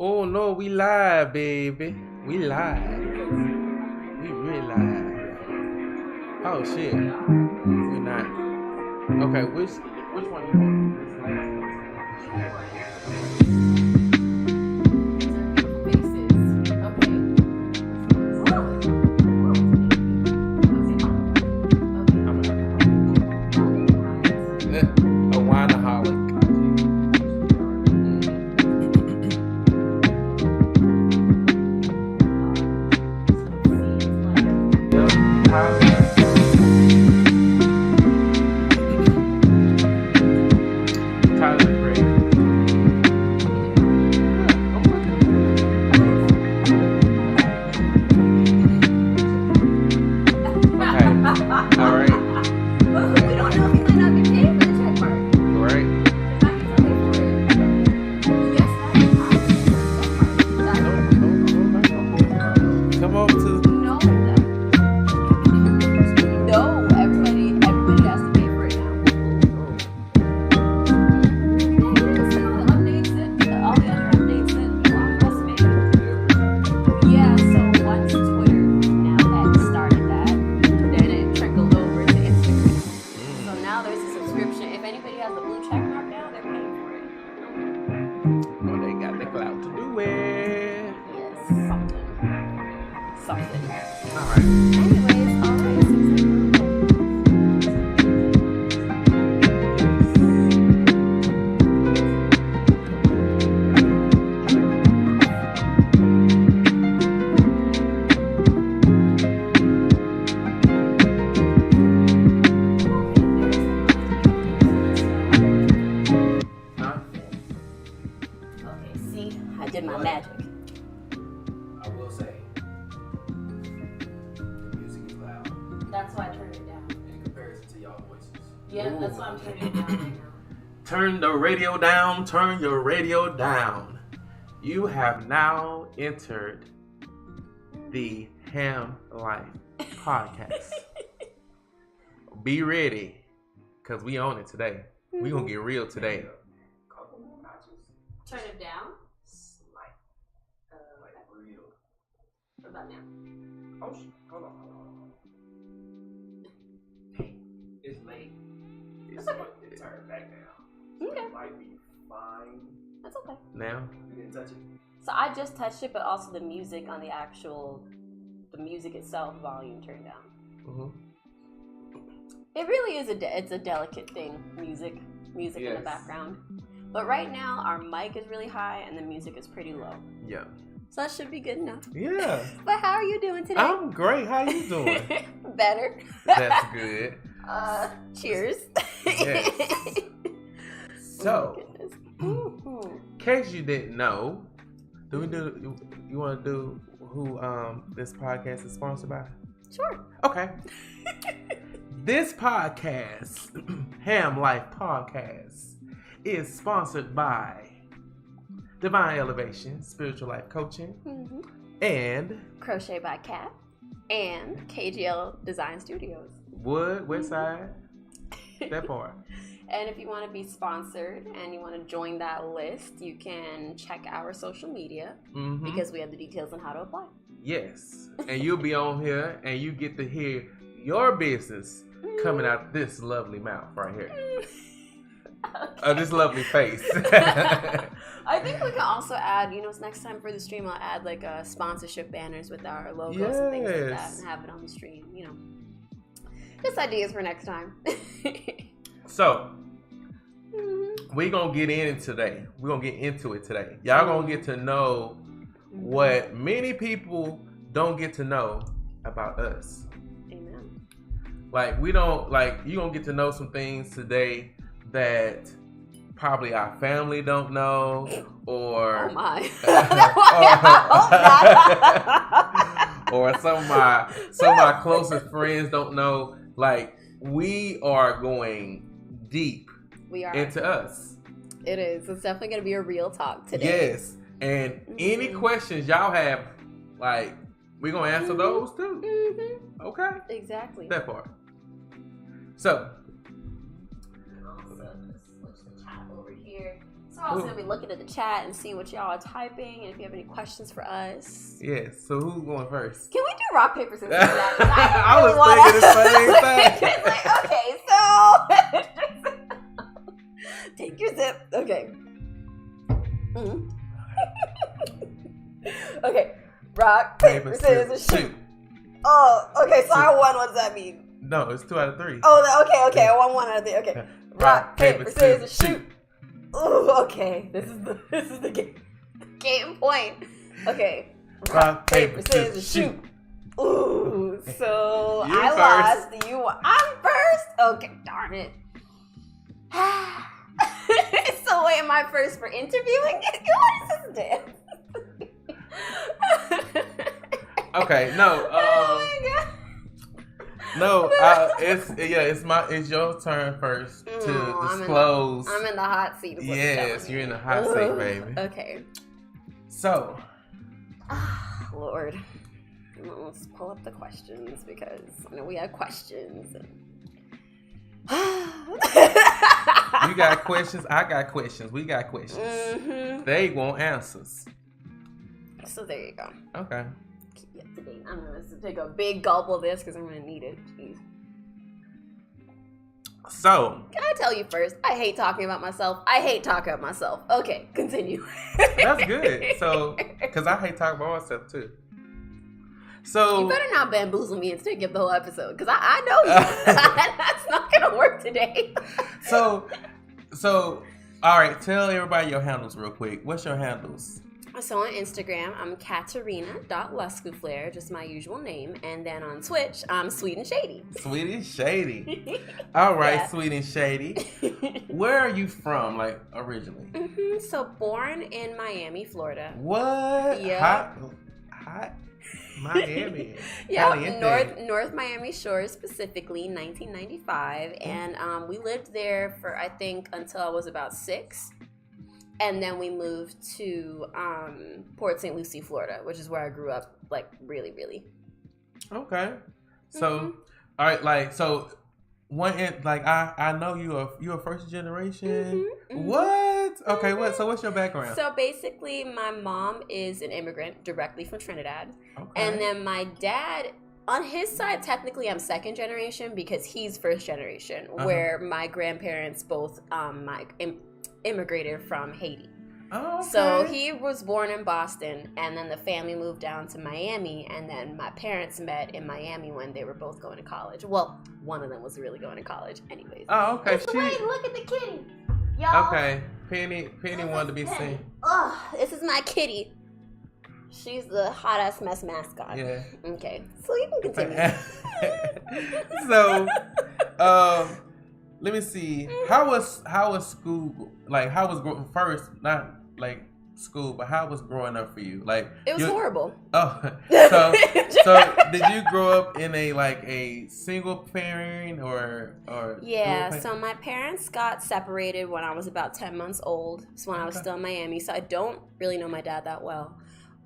Oh no, we live, baby. We live. We really live. Oh shit. We're not. Okay, which one you want? This last? A wineaholic. Turn the radio down, turn your radio down. You have now entered the Ham Life podcast. Be ready, because we own it today. We gonna get real today. Turn it down. Like real. What about now? Oh, hold on. It's late. It's okay. It turned back now. So okay. It might be fine. That's okay. Now? You didn't touch it? So I just touched it, but also the music on the music itself, volume turned down. Mm-hmm. It really is it's a delicate thing, music yes. In the background. But right now, our mic is really high and the music is pretty low. Yeah. So that should be good enough. Yeah. But how are you doing today? I'm great. How you doing? Better. That's good. Cheers. Yes. So, oh in case you didn't know, you want to do who this podcast is sponsored by? Sure. Okay. This podcast, Ham Life Podcast, is sponsored by Divine Elevation, Spiritual Life Coaching, and Crochet by Cat, and KGL Design Studios. Wood, Westside, that part. And if you want to be sponsored and you want to join that list, you can check our social media because we have the details on how to apply. Yes. And you'll be on here and you get to hear your business coming out this lovely mouth right here. Okay. This lovely face. I think we can also add, next time for the stream, I'll add like sponsorship banners with our logos and things like that and have it on the stream, Just ideas for next time. So, we're going to get in today. We're going to get into it today. Y'all going to get to know what many people don't get to know about us. Amen. Like, you're going to get to know some things today that probably our family don't know, or... Oh, my. Or some of my closest friends don't know. Like, we are going deep into us. It is. It's definitely going to be a real talk today. Yes. And any questions y'all have, like, we're going to answer those too. Okay? Exactly. That part. So. Also, just switch the chat over here. So I was going to be looking at the chat and see what y'all are typing and if you have any questions for us. Yes. So who's going first? Can we do rock, paper, scissors? I was thinking the same thing. It's like, okay, so take your zip. Okay. Mm-hmm. Okay. Rock, paper, scissors, shoot. Oh, okay. So I won. What does that mean? No, it's 2 out of 3. Oh, okay. I won 1 out of 3. Okay. Rock, paper, scissors, shoot. Ooh, okay. This is the game point. Okay. Rock, paper, scissors, shoot. Ooh, so You I first. lost. You won. I'm first. Okay, darn it. So wait, am I first for interviewing? What is this dance? Okay, no. Oh my god. No, it's your turn first to disclose. I'm in the hot seat. is what Yes, you're in the hot telling seat, me. baby. Okay. So, Lord. Let's pull up the questions because I know we had questions. you got questions, I got questions, we got questions. Mm-hmm. They want answers. So there you go. Okay. Keep you up to date. I'm going to take a big gulp of this because I'm going to need it. Jeez. So, Can I tell you first? I hate talking about myself. Okay, continue. that's good. So, because I hate talking about myself too. So, You better not bamboozle me and stick up the whole episode because I know you. That's not going to work today. so, all right, tell everybody your handles real quick. What's your handles? So on Instagram, I'm Katarina.Luscoflair, just my usual name. And then on Twitch, I'm Sweet and Shady. Sweet and Shady. All right, Yeah. Sweet and Shady. Where are you from, like, originally? So born in Miami, Florida. What? Yeah. Hot Miami. Yeah, Caliente. North Miami Shores, specifically 1995. And we lived there for, I think, until I was about 6. And then we moved to Port St. Lucie, Florida, which is where I grew up, like, really, really. Okay. So, all right, like, so I know you're a first generation. What? Okay, so what's your background? So basically, my mom is an immigrant directly from Trinidad. Okay. And then my dad, on his side, technically I'm second generation because he's first generation, where my grandparents both immigrated from Haiti. Oh, okay. So he was born in Boston, and then the family moved down to Miami, and then my parents met in Miami when they were both going to college. Well, one of them was really going to college anyways. Oh, okay. Wait, look at the kitty. Y'all. Okay. Penny wanted to be seen. Oh, this is my kitty. She's the hot ass mess mascot. Yeah. Okay. So you can continue. So, let me see. How was school? Like, how was first? Not like school, but how was growing up for you? Like, It was horrible. Oh, so did you grow up in a single parent or? Yeah. dual So my parents got separated when I was about 10 months old. So when I was still in Miami, so I don't really know my dad that well.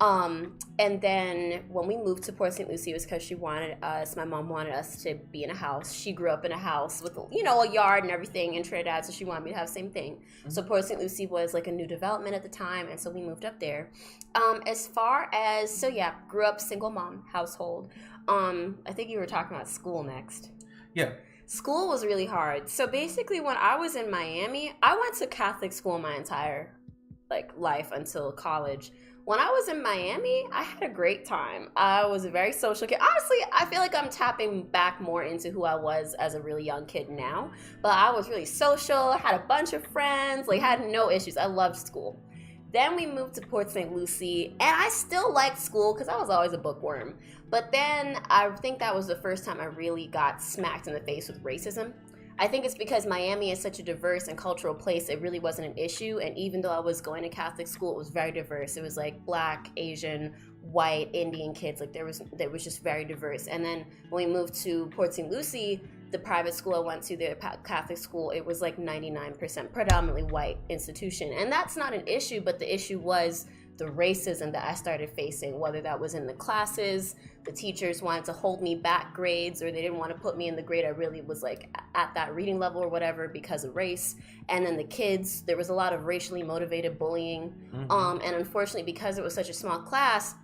And then when we moved to Port St. Lucie, it was because my mom wanted us to be in a house. She grew up in a house with, a yard and everything in Trinidad, so she wanted me to have the same thing. Mm-hmm. So Port St. Lucie was like a new development at the time, and so we moved up there. Grew up single mom household. I think you were talking about school next. Yeah. School was really hard. So basically when I was in Miami, I went to Catholic school my entire life until college. When I was in Miami, I had a great time. I was a very social kid. Honestly, I feel like I'm tapping back more into who I was as a really young kid now. But I was really social, had a bunch of friends, had no issues. I loved school. Then we moved to Port St. Lucie, and I still liked school because I was always a bookworm. But then I think that was the first time I really got smacked in the face with racism. I think it's because Miami is such a diverse and cultural place, it really wasn't an issue. And even though I was going to Catholic school, it was very diverse. It was Black, Asian, white, Indian kids. There was just very diverse. And then when we moved to Port St. Lucie, the private school I went to, the Catholic school, it was 99% predominantly white institution. And that's not an issue, but the issue was the racism that I started facing, whether that was in the classes, the teachers wanted to hold me back grades, or they didn't want to put me in the grade I really was like at that reading level or whatever because of race. And then the kids, there was a lot of racially motivated bullying. And unfortunately, because it was such a small class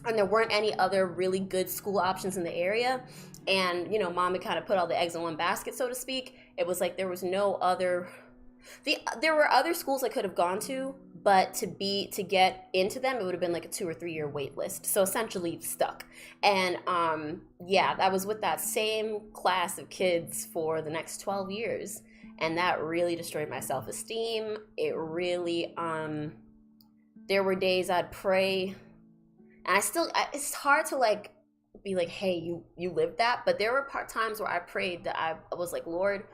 and there weren't any other really good school options in the area, and, you know, mom had kind of put all the eggs in one basket, so to speak, it was like there was no other... There were other schools I could have gone to, but to get into them, it would have been like a 2 or 3 year wait list. So essentially stuck. And yeah, I was with that same class of kids for the next 12 years. And that really destroyed my self-esteem. It really, there were days I'd pray. And it's hard to like be like, hey, you lived that. But there were times where I prayed that I was like, Lord,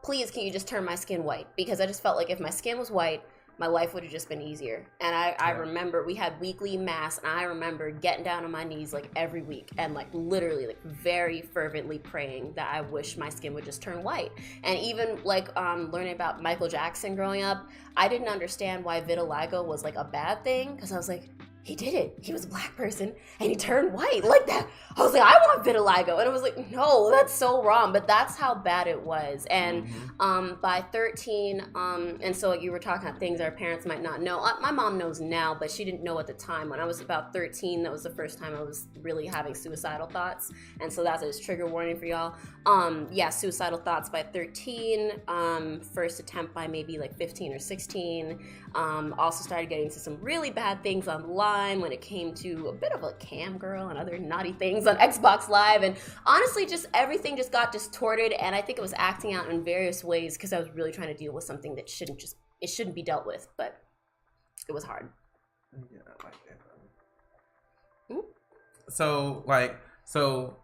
please, can you just turn my skin white? Because I just felt like if my skin was white, my life would have just been easier. And I remember we had weekly mass, and I remember getting down on my knees like every week and like literally like very fervently praying that I wish my skin would just turn white. And even like learning about Michael Jackson growing up, I didn't understand why vitiligo was like a bad thing, because I was like, he did it. He was a black person and he turned white like that. I was like, I want vitiligo. And it was like, no, that's so wrong. But that's how bad it was. And by 13, and so you were talking about things our parents might not know. My mom knows now, but she didn't know at the time. When I was about 13, that was the first time I was really having suicidal thoughts. And so that's a trigger warning for y'all. Yeah, suicidal thoughts by 13. First attempt by maybe like 15 or 16. Also started getting into some really bad things online when it came to a bit of a cam girl and other naughty things on Xbox Live. And honestly, just everything just got distorted. And I think it was acting out in various ways because I was really trying to deal with something that shouldn't be dealt with. But it was hard. Yeah, I like that. So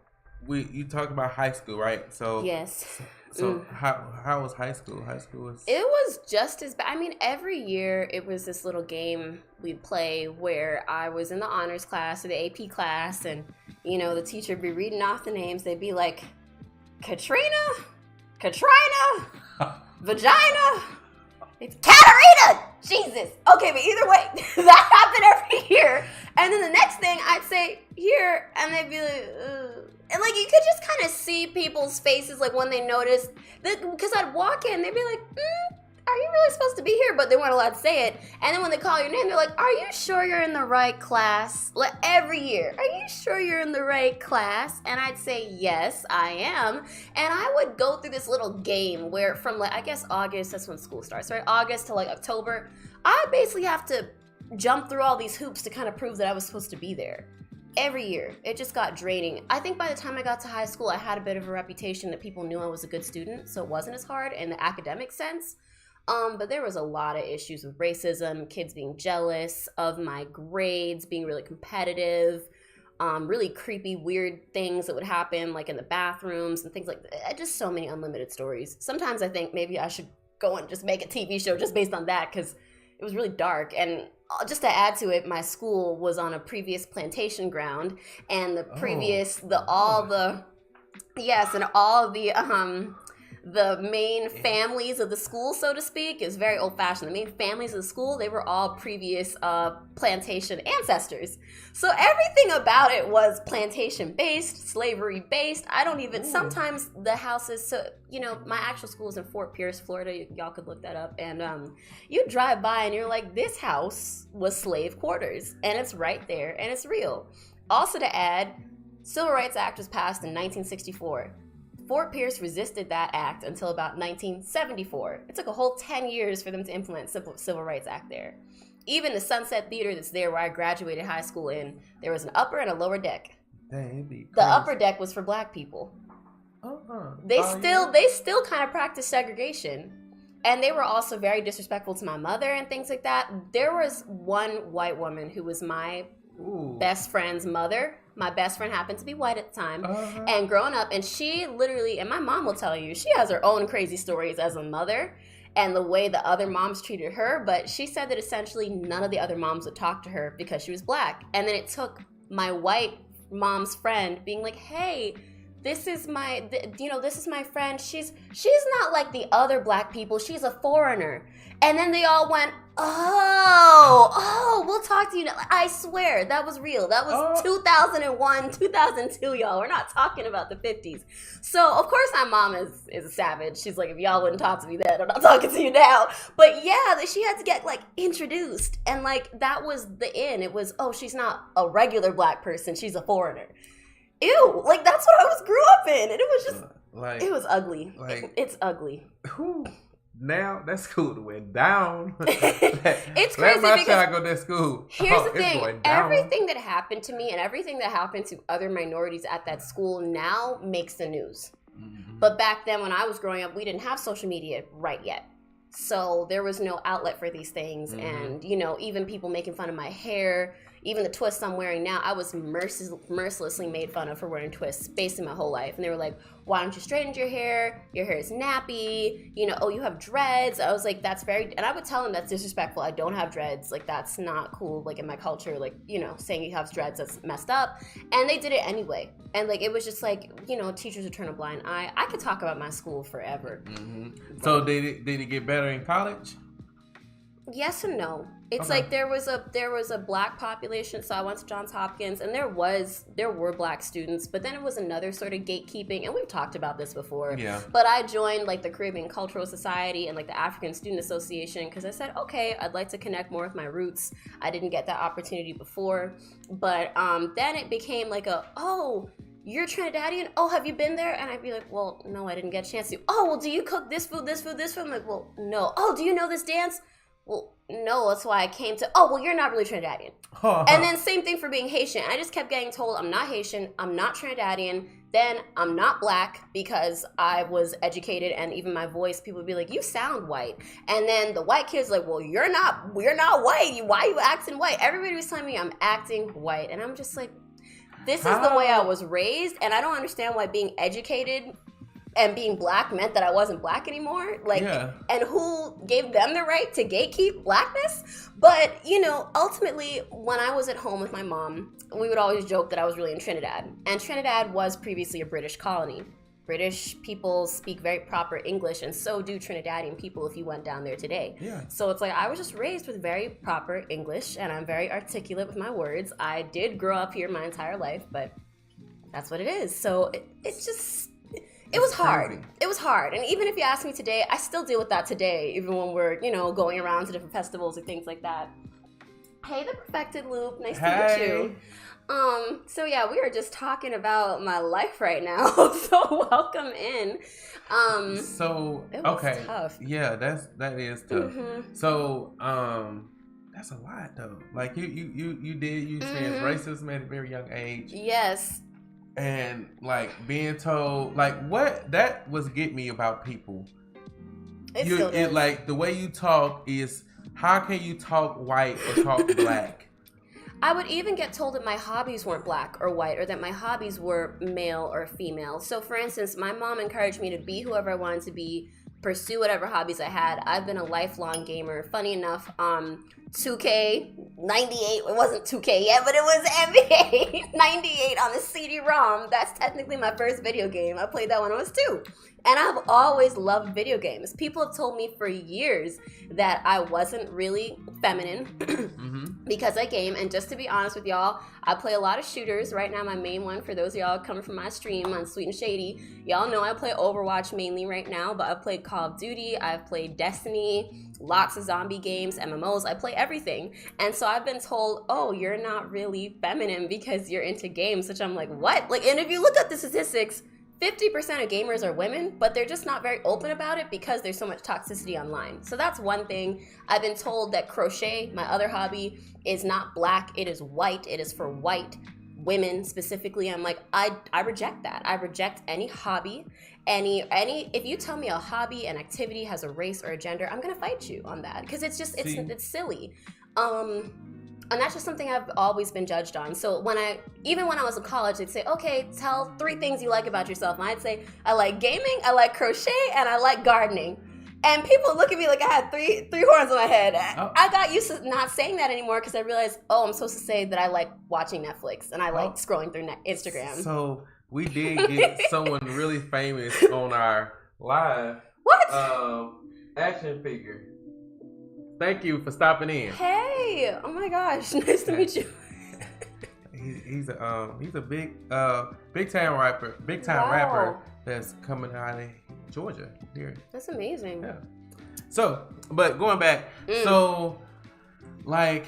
you talked about high school, right? So yes. So how was high school? High school was... It was just as bad. I mean, every year it was this little game we'd play where I was in the honors class or the AP class, and, you know, the teacher would be reading off the names. They'd be like, Katrina, Vagina, it's Katarina! Jesus! Okay, but either way, that happened every year. And then the next thing I'd say, here, and they'd be like, ugh. And, like, you could just kind of see people's faces, like, when they noticed, because I'd walk in, they'd be like, are you really supposed to be here? But they weren't allowed to say it. And then when they call your name, they're like, are you sure you're in the right class? Like, every year, are you sure you're in the right class? And I'd say, yes, I am. And I would go through this little game where from, like, I guess August, that's when school starts, right? August to, like, October, I basically have to jump through all these hoops to kind of prove that I was supposed to be there. Every year. It just got draining. I think by the time I got to high school, I had a bit of a reputation that people knew I was a good student, so it wasn't as hard in the academic sense. But there was a lot of issues with racism, kids being jealous of my grades, being really competitive, really creepy, weird things that would happen, like in the bathrooms and things like that. Just so many unlimited stories. Sometimes I think maybe I should go and just make a TV show just based on that, because it was really dark. And just to add to it, my school was on a previous plantation ground, and the main families of the school, so to speak, is very old-fashioned. The main families of the school, they were all previous plantation ancestors. So everything about it was plantation-based, slavery-based. Sometimes the houses, so, you know, my actual school is in Fort Pierce, Florida. Y'all could look that up. And you drive by and you're like, this house was slave quarters. And it's right there, and it's real. Also to add, Civil Rights Act was passed in 1964. Fort Pierce resisted that act until about 1974. It took a whole 10 years for them to implement Civil Rights Act there. Even the Sunset Theater that's there where I graduated high school in, there was an upper and a lower deck. Dang, the upper deck was for black people. They still kind of practice segregation. And they were also very disrespectful to my mother and things like that. There was one white woman who was my best friend's mother. My best friend happened to be white at the time. And growing up, and she literally, and my mom will tell you, she has her own crazy stories as a mother and the way the other moms treated her. But she said that essentially none of the other moms would talk to her because she was black. And then it took my white mom's friend being like, hey, this is my friend. She's not like the other black people. She's a foreigner. And then they all went, oh, we'll talk to you now. I swear, that was real. That was 2001, 2002, y'all. We're not talking about the 50s. So, of course, my mom is a savage. She's like, if y'all wouldn't talk to me then, I'm not talking to you now. But yeah, she had to get, like, introduced. And, like, that was the in. It was, she's not a regular black person. She's a foreigner. Ew. Like, that's what I grew up in. And it was just, it was ugly. Like, it's ugly. Who? Now that school went down. It's crazy Let my because child go to school. Here's the thing: everything that happened to me and everything that happened to other minorities at that school now makes the news. Mm-hmm. But back then, when I was growing up, we didn't have social media right yet, so there was no outlet for these things. Mm-hmm. And even people making fun of my hair. Even the twists I'm wearing now, I was mercilessly made fun of for wearing twists basically my whole life. And they were like, why don't you straighten your hair? Your hair is nappy. You have dreads. I was like, that's very... And I would tell them that's disrespectful. I don't have dreads. Like, that's not cool. Like, in my culture, like, saying you have dreads, that's messed up. And they did it anyway. And, like, it was just like, teachers would turn a blind eye. I could talk about my school forever. Mm-hmm. So did it get better in college? Yes and no. It's like there was a black population, so I went to Johns Hopkins, and there were black students, but then it was another sort of gatekeeping, and we've talked about this before. Yeah. But I joined like the Caribbean Cultural Society and like the African Student Association because I said, okay, I'd like to connect more with my roots. I didn't get that opportunity before, but then it became like you're Trinidadian? Oh, have you been there? And I'd be like, well, no, I didn't get a chance to. Oh, well, do you cook this food, this food, this food? I'm like, well, no. Oh, do you know this dance? Well, no, that's why I came to, you're not really Trinidadian. And then same thing for being Haitian. I just kept getting told I'm not Haitian, I'm not Trinidadian, then I'm not black because I was educated and even my voice, people would be like, you sound white. And then the white kids like, well, we're not white. Why are you acting white? Everybody was telling me I'm acting white. And I'm just like, this is the way I was raised. And I don't understand why being educated and being black meant that I wasn't black anymore. And who gave them the right to gatekeep blackness? But, ultimately, when I was at home with my mom, we would always joke that I was really in Trinidad. And Trinidad was previously a British colony. British people speak very proper English, and so do Trinidadian people if you went down there today. Yeah. So it's like I was just raised with very proper English, and I'm very articulate with my words. I did grow up here my entire life, but that's what it is. So it's just... It was hard. It was hard. And even if you ask me today, I still deal with that today, even when we're, going around to different festivals and things like that. Hey, the Perfected Loop. Nice to meet you. So yeah, we are just talking about my life right now. So welcome in. So it was tough. Yeah, that is tough. Mm-hmm. So that's a lot though. Like you experienced racism at a very young age. Yes. And like being told, like what that was get me about people. Like the way you talk is, how can you talk white or talk black? I would even get told that my hobbies weren't black or white, or that my hobbies were male or female. So for instance, my mom encouraged me to be whoever I wanted to be, pursue whatever hobbies I had. I've been a lifelong gamer. Funny enough, 2K 98, it wasn't 2K yet, but it was NBA 98 on the CD-ROM. That's technically my first video game. I played that when I was 2. And I've always loved video games. People have told me for years that I wasn't really feminine because I game. And just to be honest with y'all, I play a lot of shooters. Right now, my main one, for those of y'all coming from my stream on Sweet and Shady, y'all know I play Overwatch mainly right now, but I've played Call of Duty, I've played Destiny, lots of zombie games, MMOs. I play everything. And so I've been told, oh, you're not really feminine because you're into games, which I'm like, what? Like, and if you look at the statistics, 50% of gamers are women, but they're just not very open about it because there's so much toxicity online. So that's one thing. I've been told that crochet, my other hobby, is not black, it is white. It is for white women specifically. I'm like, I reject that. I reject any hobby, any if you tell me a hobby, an activity has a race or a gender, I'm gonna fight you on that because it's just it's silly. And that's just something I've always been judged on. So even when I was in college, they'd say, okay, tell 3 things you like about yourself. And I'd say, I like gaming, I like crochet, and I like gardening. And people look at me like I had three horns on my head. Oh. I got used to not saying that anymore because I realized, I'm supposed to say that I like watching Netflix and I like scrolling through Instagram. So we did get someone really famous on our live What? action figure. Thank you for stopping in. Hey! Oh my gosh, nice to meet you. He's a big time rapper that's coming out of Georgia here. That's amazing. Yeah. So, but going back, so like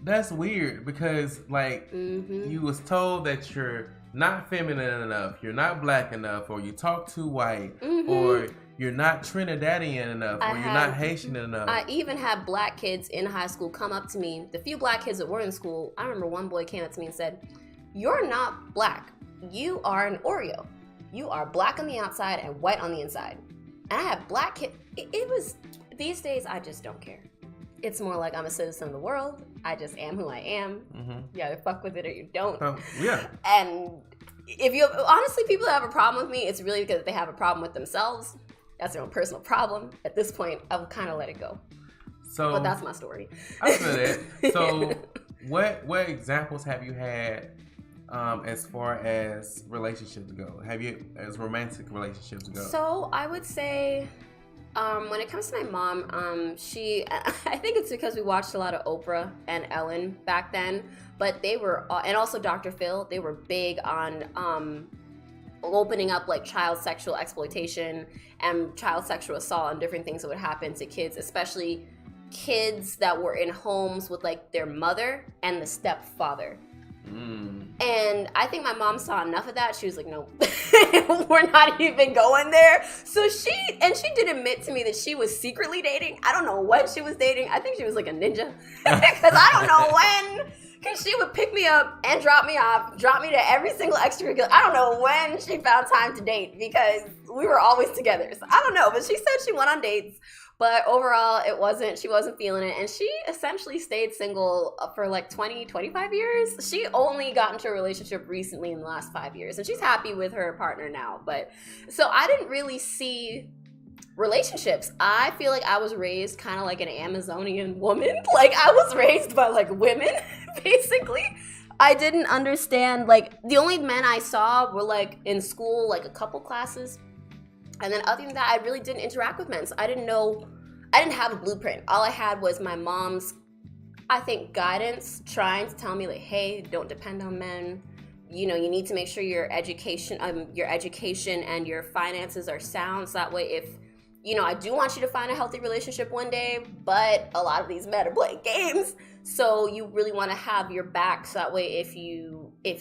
that's weird because like you was told that you're not feminine enough, you're not black enough, or you talk too white, or you're not Trinidadian enough, or you're not Haitian enough. I even had black kids in high school come up to me. The few black kids that were in school, I remember one boy came up to me and said, "You're not black. You are an Oreo. You are black on the outside and white on the inside." And I had black kids. It was, these days, I just don't care. It's more like I'm a citizen of the world. I just am who I am. You either fuck with it or you don't. Yeah. And if you, honestly, people that have a problem with me, it's really because they have a problem with themselves. That's their own personal problem. At this point, I'll kind of let it go. So, but that's my story. I feel that. So, what examples have you had as far as relationships go? As romantic relationships go? So I would say, when it comes to my mom, I think it's because we watched a lot of Oprah and Ellen back then, but they were, and also Dr. Phil, they were big on opening up like child sexual exploitation and child sexual assault and different things that would happen to kids, especially kids that were in homes with like their mother and the stepfather. And I think my mom saw enough of that. She was like, no, we're not even going there. So she did admit to me that she was secretly dating. I don't know what she was dating. I think she was like a ninja. Because I don't know when. Because she would pick me up and drop me off, drop me to every single extracurricular. I don't know when she found time to date because we were always together. So I don't know. But she said she went on dates. But overall, she wasn't feeling it. And she essentially stayed single for like 20, 25 years. She only got into a relationship recently in the last 5 years. And she's happy with her partner now. But so I didn't really see relationships. I feel like I was raised kind of like an Amazonian woman. Like I was raised by like women, basically. I didn't understand, like the only men I saw were like in school, like a couple classes. And then other than that, I really didn't interact with men. So I didn't have a blueprint. All I had was my mom's, I think, guidance, trying to tell me like, hey, don't depend on men. You know, you need to make sure your education and your finances are sound. So that way if, you know, I do want you to find a healthy relationship one day, but a lot of these men are playing games. So you really want to have your back. So that way if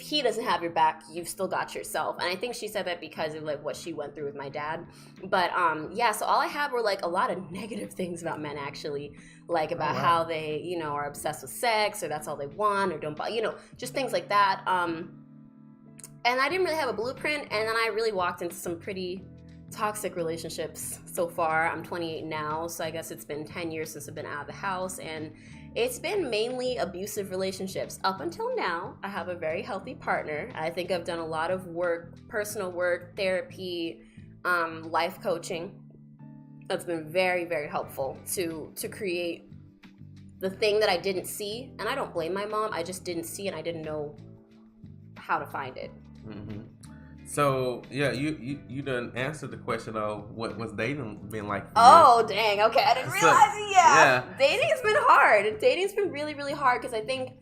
he doesn't have your back, you've still got yourself. And I think she said that because of like what she went through with my dad. But yeah, so all I had were like a lot of negative things about men actually, like about how they, you know, are obsessed with sex or that's all they want or don't, you know, just things like that. And I didn't really have a blueprint. And then I really walked into some pretty toxic relationships so far. I'm 28 now, so I guess it's been 10 years since I've been out of the house, and it's been mainly abusive relationships. Up until now, I have a very healthy partner. I think I've done a lot of work, personal work, therapy, life coaching. That's been very, very helpful to create the thing that I didn't see. And I don't blame my mom. I just didn't see and I didn't know how to find it. So yeah, you done answered the question of what was dating been like for Oh, you. dang. Okay, I didn't realize it. Yeah. Dating's been hard. Dating's been really, really hard because I think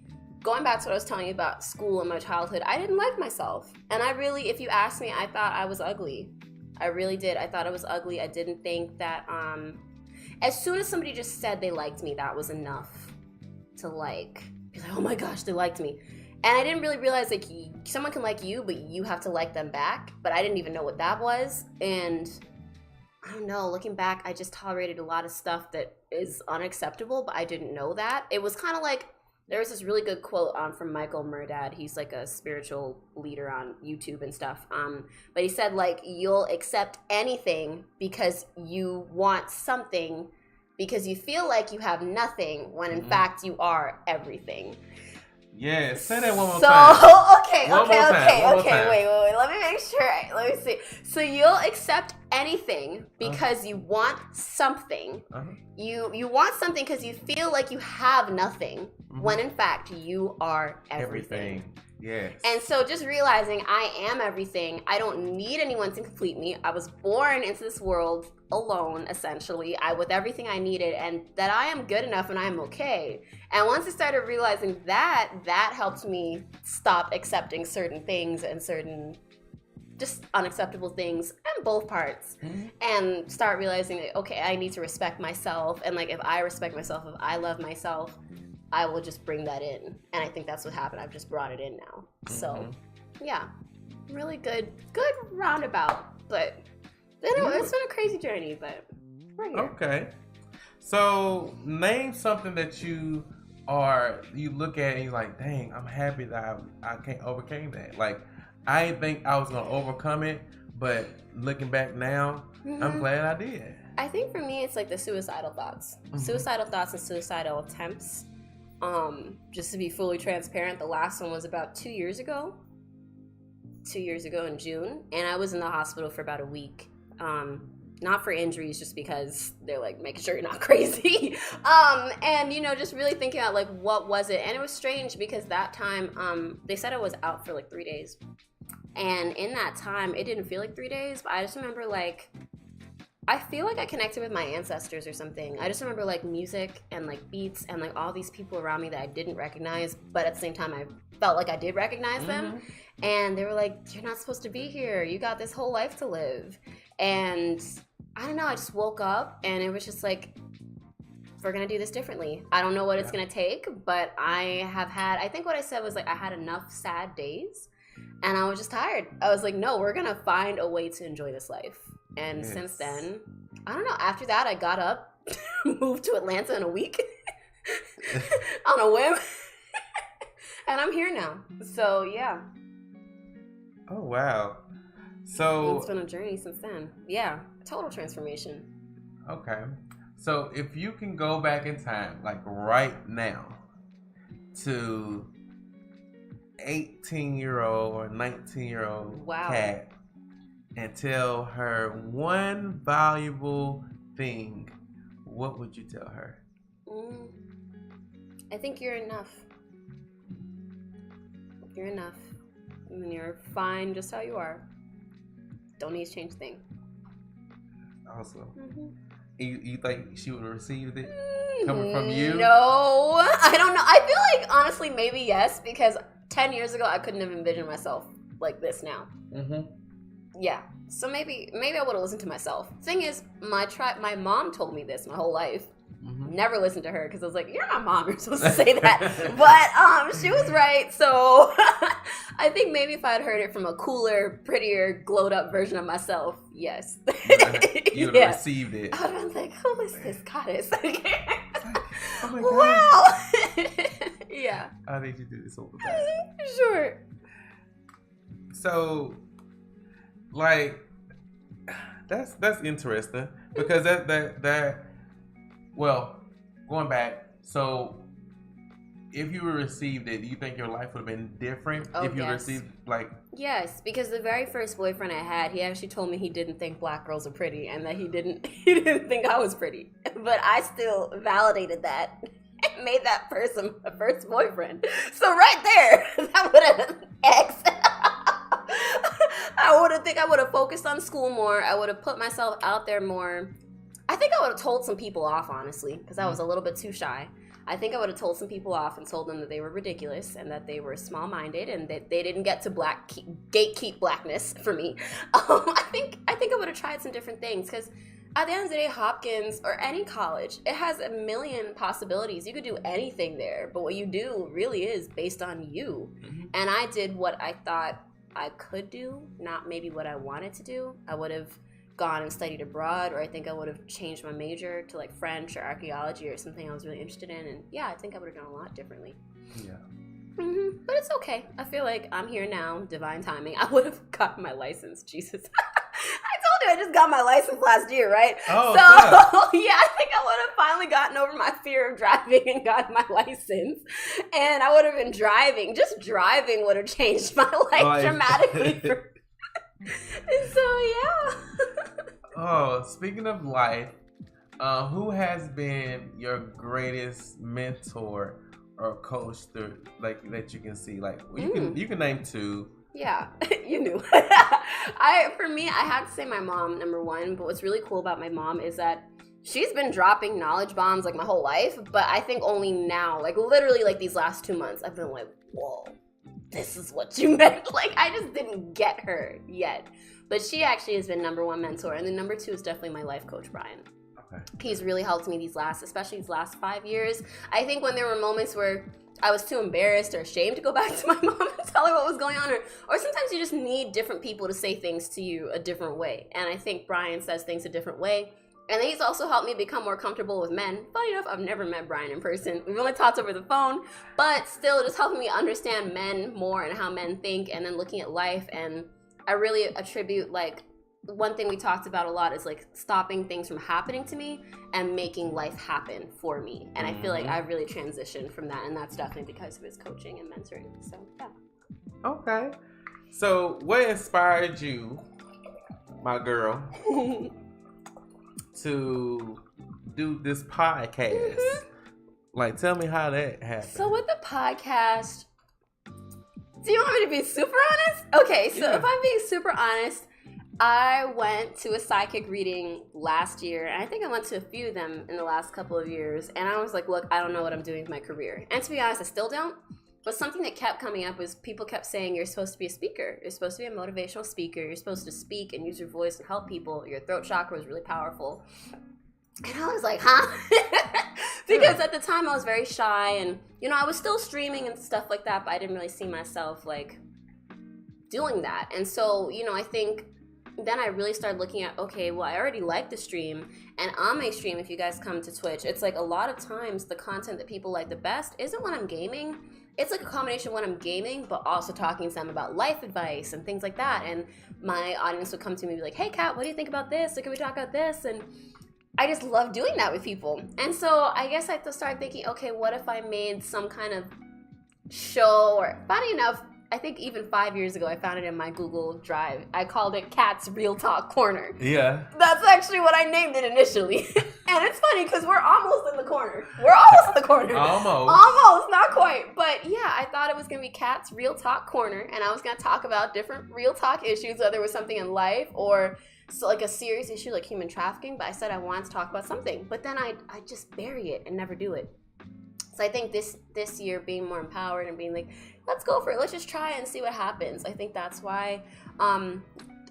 going back to what I was telling you about school and my childhood, I didn't like myself. And I really, if you ask me, I thought I was ugly. I really did. I thought I was ugly. I didn't think that as soon as somebody just said they liked me, that was enough to be like, oh my gosh, they liked me. And I didn't really realize like someone can like you, but you have to like them back. But I didn't even know what that was. And I don't know, looking back, I just tolerated a lot of stuff that is unacceptable, but I didn't know that. It was kind of like, there was this really good quote from Michael Murdad. He's like a spiritual leader on YouTube and stuff. But he said like, you'll accept anything because you want something, because you feel like you have nothing when in fact you are everything. Yeah, say that one more time. Okay, wait. Let me make sure. Let me see. So you'll accept anything because you want something. You want something because you feel like you have nothing when in fact you are everything. Yes. And so just realizing I am everything. I don't need anyone to complete me. I was born into this world alone, essentially, with everything I needed, and that I am good enough and I am okay. And once I started realizing that helped me stop accepting certain things and certain just unacceptable things in both parts, and start realizing that, okay, I need to respect myself. And like, if I respect myself, if I love myself, I will just bring that in. And I think that's what happened. I've just brought it in now. So yeah, really good roundabout. But anyway, it's been a crazy journey, but we're here. Okay. So name something that you look at and you're like, dang, I'm happy that I overcame that. Like, I didn't think I was gonna overcome it, but looking back now, I'm glad I did. I think for me, it's like the suicidal thoughts. Suicidal thoughts and suicidal attempts. Just to be fully transparent, the last one was about 2 years ago. 2 years ago in June, and I was in the hospital for about a week. Not for injuries, just because they're like making sure you're not crazy. And just really thinking about like, what was it? And it was strange because that time, they said I was out for like 3 days. And in that time, it didn't feel like 3 days, but I just remember like, I feel like I connected with my ancestors or something. I just remember like music and like beats and like all these people around me that I didn't recognize, but at the same time I felt like I did recognize them. And they were like, you're not supposed to be here. You got this whole life to live. And I don't know, I just woke up and it was just like, we're gonna do this differently. I don't know what it's gonna take, but I think what I said was like, I had enough sad days and I was just tired. I was like, no, we're gonna find a way to enjoy this life. And since then, I don't know, after that I got up, moved to Atlanta in a week on a whim. And I'm here now. So yeah. Oh wow. So it's been a journey since then. Yeah, total transformation. Okay. So if you can go back in time, like right now, to 18-year-old or 19-year-old Kat, and tell her one valuable thing, what would you tell her? I think you're enough. You're enough. And you're fine just how you are. Don't need to change a thing. Awesome. You think she would have received it coming from you? No, I don't know. I feel like honestly maybe yes, because 10 years ago I couldn't have envisioned myself like this now. Yeah, so maybe I would have listened to myself. Thing is, my mom told me this my whole life. Never listened to her because I was like, you're not mom, you're supposed to say that. But she was right. So I think maybe if I had heard it from a cooler, prettier, glowed up version of myself, yes. You would have received it. I would have been like, who is this goddess? Oh my God. Wow. Yeah. I need you to do this all the time. Sure. So, like, that's interesting because that well, going back, so if you received it, do you think your life would have been different if you received like? Yes, because the very first boyfriend I had, he actually told me he didn't think black girls are pretty and that he didn't think I was pretty. But I still validated that and made that person my first boyfriend. So right there, that would have X. I would have focused on school more. I would have put myself out there more. I think I would have told some people off, honestly, because I was a little bit too shy. I think I would have told some people off and told them that they were ridiculous and that they were small-minded and that they didn't get to gatekeep blackness for me. I think I would have tried some different things because at the end of the day, Hopkins or any college, it has a million possibilities. You could do anything there, but what you do really is based on you. And I did what I thought I could do, not maybe what I wanted to do. I would have gone and studied abroad, or I think I would have changed my major to like French or archaeology or something I was really interested in. And yeah, I think I would have done a lot differently. Yeah. But it's okay. I feel like I'm here now, divine timing. I would have gotten my license, Jesus. I told you I just got my license last year, right? Oh, so yeah, I think I would have finally gotten over my fear of driving and gotten my license. And I would have been driving. Just driving would have changed my life dramatically. So yeah. Oh, speaking of life, who has been your greatest mentor or coach that you can see? Like you can name two. Yeah, you knew. For me, I have to say my mom, number one. But what's really cool about my mom is that she's been dropping knowledge bombs like my whole life. But I think only now, like literally like these last 2 months, I've been like, whoa, this is what you meant. Like I just didn't get her yet. But she actually has been number one mentor. And then number two is definitely my life coach, Brian. Okay. He's really helped me especially these last 5 years. I think when there were moments where I was too embarrassed or ashamed to go back to my mom and tell her what was going on. Or sometimes you just need different people to say things to you a different way. And I think Brian says things a different way. And he's also helped me become more comfortable with men. Funny enough, I've never met Brian in person. We've only talked over the phone. But still just helping me understand men more and how men think and then looking at life. And I really attribute like one thing we talked about a lot is like stopping things from happening to me and making life happen for me. And I feel like I've really transitioned from that, and that's definitely because of his coaching and mentoring. So yeah. Okay. So what inspired you, my girl, to do this podcast? Like, tell me how that happened. So with the podcast, do you want me to be super honest? Okay, so if I'm being super honest, I went to a psychic reading last year, and I think I went to a few of them in the last couple of years, and I was like, look, I don't know what I'm doing with my career. And to be honest, I still don't. But something that kept coming up was people kept saying, you're supposed to be a speaker. You're supposed to be a motivational speaker. You're supposed to speak and use your voice and help people. Your throat chakra is really powerful. And I was like, huh? Because at the time I was very shy, and, you know, I was still streaming and stuff like that, but I didn't really see myself, like, doing that. And so, you know, I think then I really started looking at, okay, well, I already like the stream, and on my stream, if you guys come to Twitch, it's like a lot of times the content that people like the best isn't when I'm gaming. It's like a combination when I'm gaming, but also talking to them about life advice and things like that. And my audience would come to me and be like, hey, Kat, what do you think about this? Or can we talk about this? And I just love doing that with people. And so I guess I started thinking, okay, what if I made some kind of show? Or funny enough, I think even 5 years ago, I found it in my Google Drive. I called it Kat's Real Talk Corner. Yeah. That's actually what I named it initially. And it's funny because we're almost in the corner. We're almost in the corner. Almost, not quite. But yeah, I thought it was going to be Kat's Real Talk Corner. And I was going to talk about different real talk issues, whether it was something in life or so like a serious issue like human trafficking. But I said I wanted to talk about something. But then I just bury it and never do it. So I think this year being more empowered and being like, let's go for it. Let's just try and see what happens. I think that's why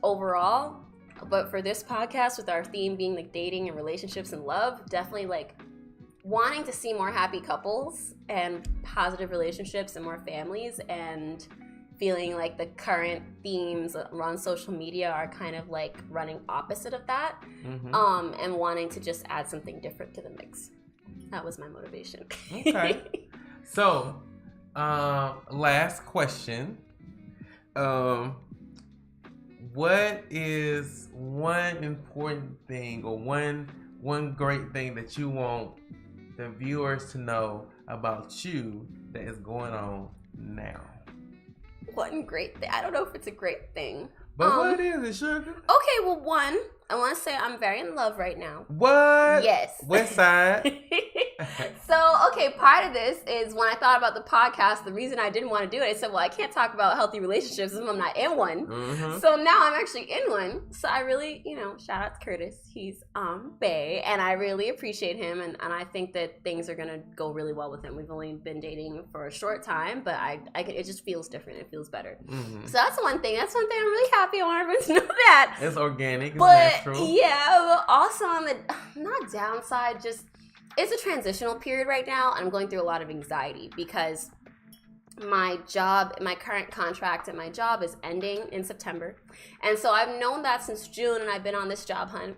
overall, but for this podcast with our theme being like dating and relationships and love, definitely like wanting to see more happy couples and positive relationships and more families, and feeling like the current themes on social media are kind of like running opposite of that, and wanting to just add something different to the mix. That was my motivation. Okay. So, last question. What is one important thing or one great thing that you want the viewers to know about you that is going on now? One great thing. I don't know if it's a great thing. But what is it, sugar? Okay, well, one, I want to say I'm very in love right now. What? Yes. West Side. So, okay, part of this is when I thought about the podcast, the reason I didn't want to do it, I said, well, I can't talk about healthy relationships if I'm not in one. So now I'm actually in one. So I really, shout out to Curtis. He's bae, and I really appreciate him, and I think that things are going to go really well with him. We've only been dating for a short time, but it just feels different. It feels better. So that's one thing. That's one thing I'm really happy. I want everyone to know that. It's organic. It's but, natural. Yeah, but also on the, not downside, just, it's a transitional period right now. I'm going through a lot of anxiety because my current contract at my job is ending in September. And so I've known that since June, and I've been on this job hunt,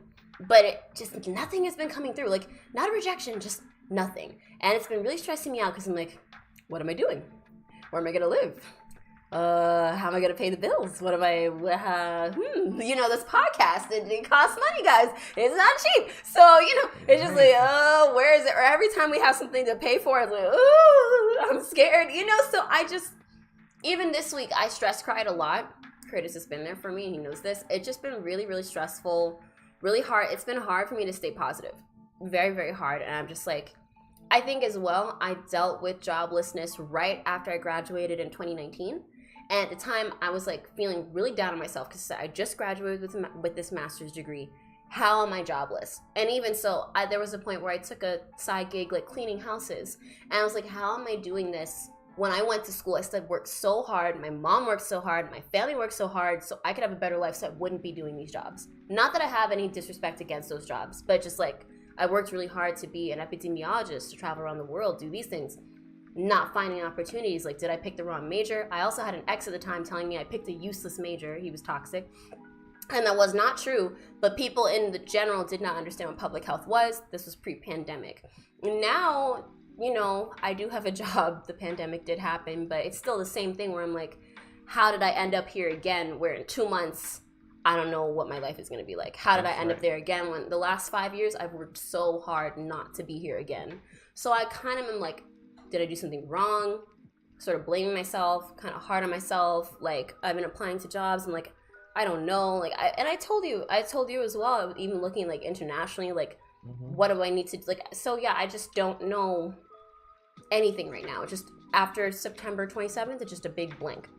but nothing has been coming through. Like, not a rejection, just nothing. And it's been really stressing me out because I'm like, what am I doing? Where am I going to live? How am I going to pay the bills? What am I, this podcast, it costs money, guys. It's not cheap. So, it's just like, where is it? Or every time we have something to pay for, it's like, I'm scared, so even this week, I stress cried a lot. Curtis has been there for me. He knows this. It's just been really, really stressful, really hard. It's been hard for me to stay positive. Very, very hard. And I'm just like, I think as well, I dealt with joblessness right after I graduated in 2019. And at the time, I was like feeling really down on myself because I just graduated with this master's degree. How am I jobless? And even so, there was a point where I took a side gig like cleaning houses. And I was like, how am I doing this? When I went to school, I still worked so hard. My mom worked so hard. My family worked so hard so I could have a better life so I wouldn't be doing these jobs. Not that I have any disrespect against those jobs, but just like I worked really hard to be an epidemiologist, to travel around the world, do these things. Not finding opportunities. Like, did I pick the wrong major? I also had an ex at the time telling me I picked a useless major. He was toxic. And that was not true, but people in the general did not understand what public health was. This was pre-pandemic. Now, you know, I do have a job. The pandemic did happen, but it's still the same thing where I'm like, how did I end up here again where in 2 months, I don't know what my life is going to be like? How did I end up there again when the last 5 years, I've worked so hard not to be here again? So I kind of am like, did I do something wrong? Sort of blaming myself, kind of hard on myself. Like, I've been applying to jobs. I'm like, I don't know. Like, I told you as well, even looking like internationally, like, what do I need to, like, so yeah, I just don't know anything right now. Just after September 27th, it's just a big blank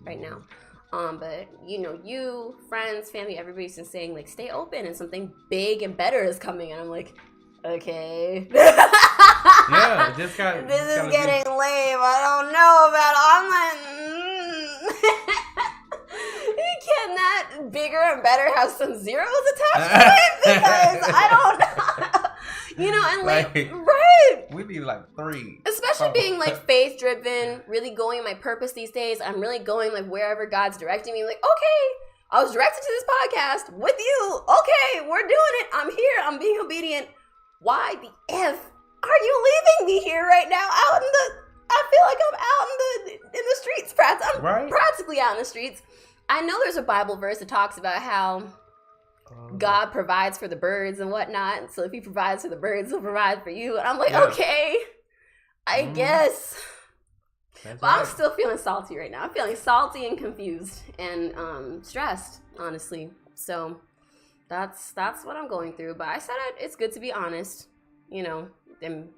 right now. But you know, you, friends, family, everybody's been saying like, stay open and something big and better is coming. And I'm like, okay. Yeah, this is getting lame. I don't know about online. Can that bigger and better have some zeros attached to it? Because I don't know. You know, and like right. We need like 3. Especially being like faith driven, really going in my purpose these days. I'm really going like wherever God's directing me. Like, okay, I was directed to this podcast with you. Okay, we're doing it. I'm here. I'm being obedient. Why the F are you leaving me here right now out in the, I feel like I'm out in the streets. I'm practically out in the streets. I know there's a Bible verse that talks about how God provides for the birds and whatnot. So if he provides for the birds, he'll provide for you. And I'm like, okay, I guess. But I'm still feeling salty right now. I'm feeling salty and confused and stressed, honestly. So that's what I'm going through. But I said it's good to be honest, you know, and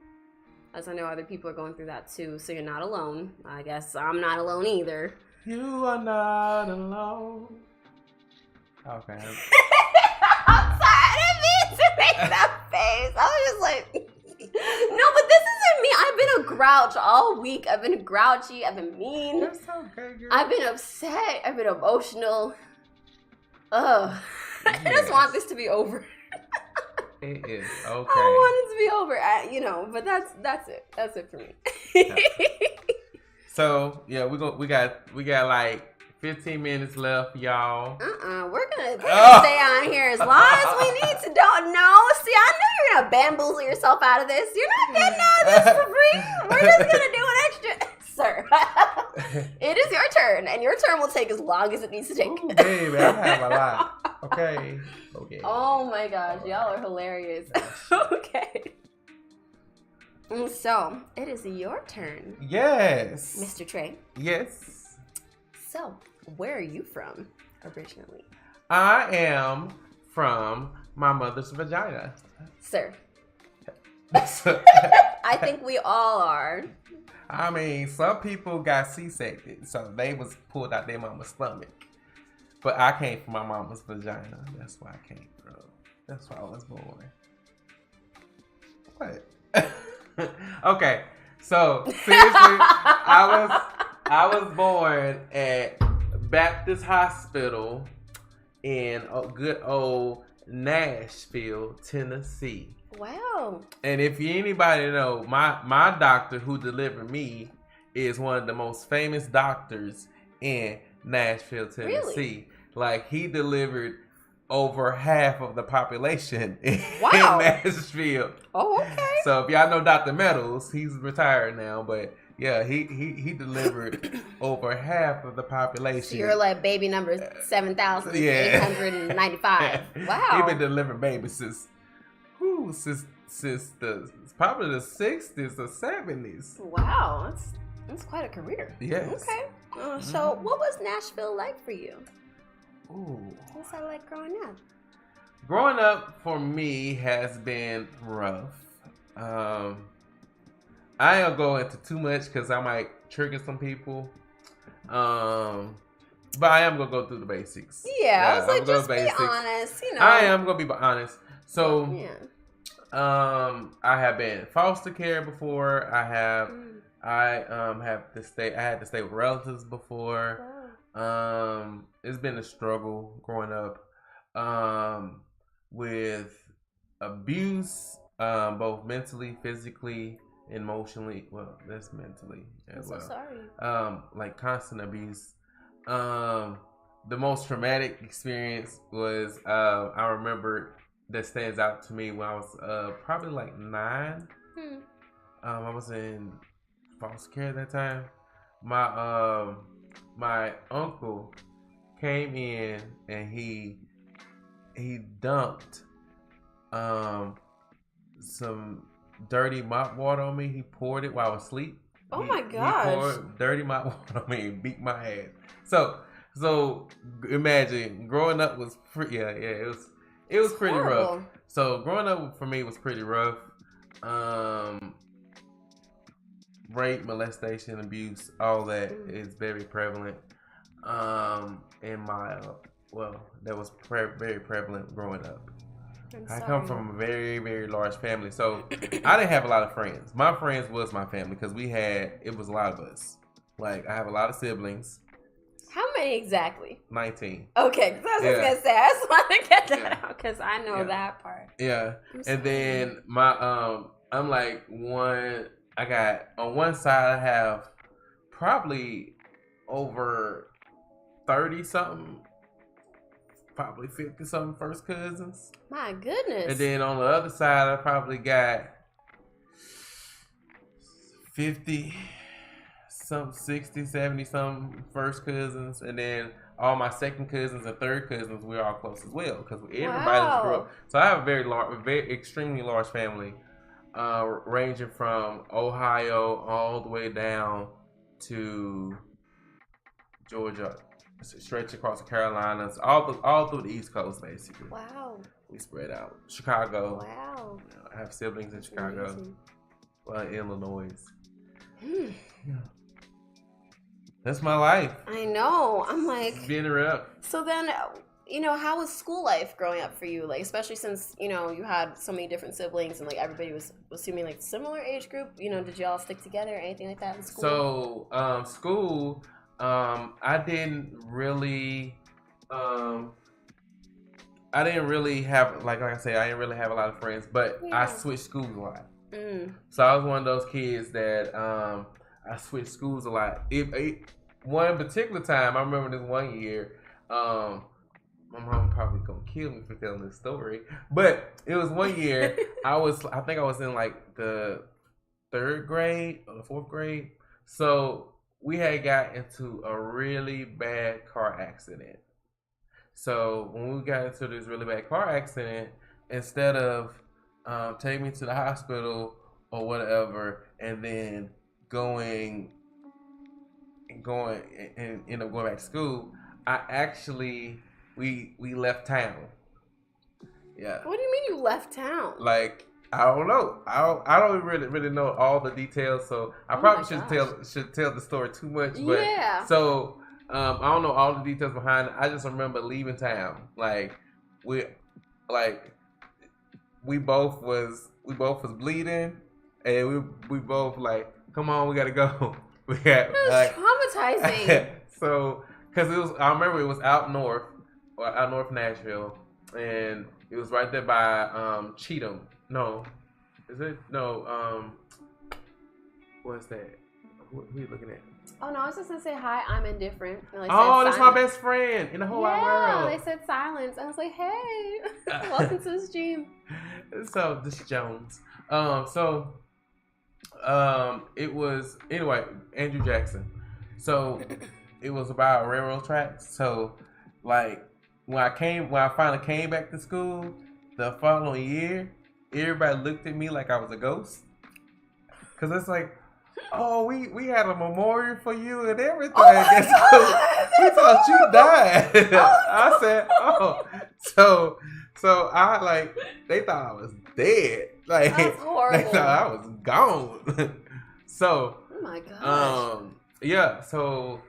as I know other people are going through that too. So you're not alone. I guess I'm not alone either. You are not alone. Okay. I'm sorry, I didn't mean to make that face. I was just like, no, but this isn't me. I've been a grouch all week. I've been grouchy. I've been mean. That's okay, girl. I've been upset. I've been emotional. Ugh. Yes. I just want this to be over. It is okay. I want it to be over. You know, but that's it. That's it for me. Yeah. So yeah, we got like 15 minutes left, y'all. We're gonna stay on here as long as we need to. Don't know. See, I know you're gonna bamboozle yourself out of this. You're not getting out of this for free. We're just gonna do an extra, sir. It is your turn, and your turn will take as long as it needs to take. Ooh, baby, I have a lot. Okay. Oh my gosh, y'all are hilarious. Okay. So, it is your turn. Yes. Mr. Trey. Yes. So, where are you from originally? I am from my mother's vagina. Sir. I think we all are. I mean, some people got C-sected, so they was pulled out their mama's stomach. But I came from my mama's vagina. That's where I came from. That's where I was born. What? Okay, so seriously, I was born at Baptist Hospital in good old Nashville, Tennessee. Wow. And if anybody know, my doctor who delivered me is one of the most famous doctors in Nashville, Tennessee. Really? Like, he delivered over half of the population in Nashville. Oh, okay. So if y'all know Dr. Meadows, he's retired now, but yeah, he delivered over half of the population. So you're like baby number 7,895. Wow. He's been delivering babies since probably the 60s or 70s. Wow, that's quite a career. Yes. Okay. So what was Nashville like for you? Ooh. What's that like growing up? Growing up for me has been rough. I ain't gonna go into too much because I might trigger some people. But I am gonna go through the basics. Yeah, I was like, I'm gonna just be honest, you know. I am gonna be honest. So, yeah. I have been in foster care before. I have to stay. I had to stay with relatives before. Wow. It's been a struggle growing up. With abuse, both mentally, physically, emotionally. Well, that's mentally as I'm well. so sorry. Like constant abuse. The most traumatic experience was I remember that stands out to me when I was probably like 9. I was in foster care at that time. My uncle came in and he dumped some dirty mop water on me. He poured it while I was asleep. Oh my gosh. He poured dirty mop water on me and beat my ass. So imagine growing up was pretty. It was pretty horrible. rough. So growing up for me was pretty rough. Rape, molestation, abuse, all that is very prevalent. In my that was very prevalent growing up. I come from a very, very large family, so I didn't have a lot of friends. My friends was my family because it was a lot of us. Like, I have a lot of siblings. How many exactly? 19. Okay, because I was just going to say, I just want to get that out because I know that part. Yeah. And then I'm like on one side I have probably over 30 something, probably 50 something first cousins. My goodness. And then on the other side I probably got 50 some 60, 70 some first cousins, and then all my second cousins and third cousins, we're all close as well because everybody grew up. So I have a very extremely large family, ranging from Ohio all the way down to Georgia, stretch across the Carolinas, all through the East Coast, basically. Wow. We spread out. Chicago. Wow. I have siblings in Chicago. Illinois. Yeah. That's my life. I know. I'm like, it's being rough. So then, how was school life growing up for you? Like, especially since, you had so many different siblings and like everybody was assuming like similar age group. Did y'all stick together or anything like that in school? So, school, I didn't really have, like I say, I didn't really have a lot of friends, but I switched schools a lot. So I was one of those kids that I switched schools a lot. One particular time, I remember this one year, my mom probably gonna kill me for telling this story, but it was one year, I think I was in like the 3rd grade or the 4th grade. So we had got into a really bad car accident. So when we got into this really bad car accident, instead of taking me to the hospital or whatever, and then going and end up going back to school, I actually we left town. Yeah. What do you mean you left town? Like, I don't know. I don't really know all the details, so I probably should tell the story too much. But yeah. So I don't know all the details behind it. I just remember leaving town. Like we both was bleeding, and we both like, come on, we gotta go. We got like traumatizing. So, cause I remember it was out north Nashville, and it was right there by Cheatham. No, is it? No, what's that? Who are you looking at? Oh no, I was just gonna say hi. I'm indifferent. That's my best friend in the whole wide world. They said silence. I was like, hey, welcome to the stream. So this is Jones. It was anyway Andrew Jackson. So it was about railroad tracks. So like when I finally came back to school the following year, everybody looked at me like I was a ghost. Cause it's like, oh, we had a memorial for you and everything. We thought you died. I said, oh, so I they thought I was dead. Like, that's horrible. They thought I was gone. So, Oh my gosh. yeah. So,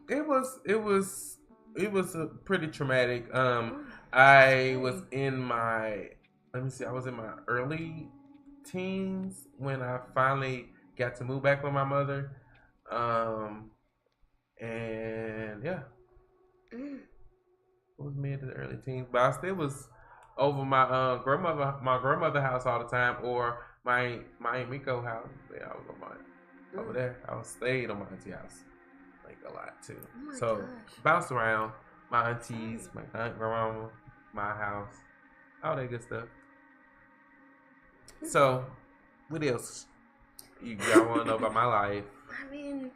it was a pretty traumatic. I was in my, let me see, I was in my early teens when I finally got to move back with my mother. And yeah, it was mid to the early teens, but I still was over my grandmother house all the time, or my Miko house. Yeah, I was on my over there. I was stayed on my auntie house like a lot too. Oh my So gosh. bounced around my aunties, my aunt, grandmama, my house, all that good stuff. So, what else y'all want to know about my life? I mean,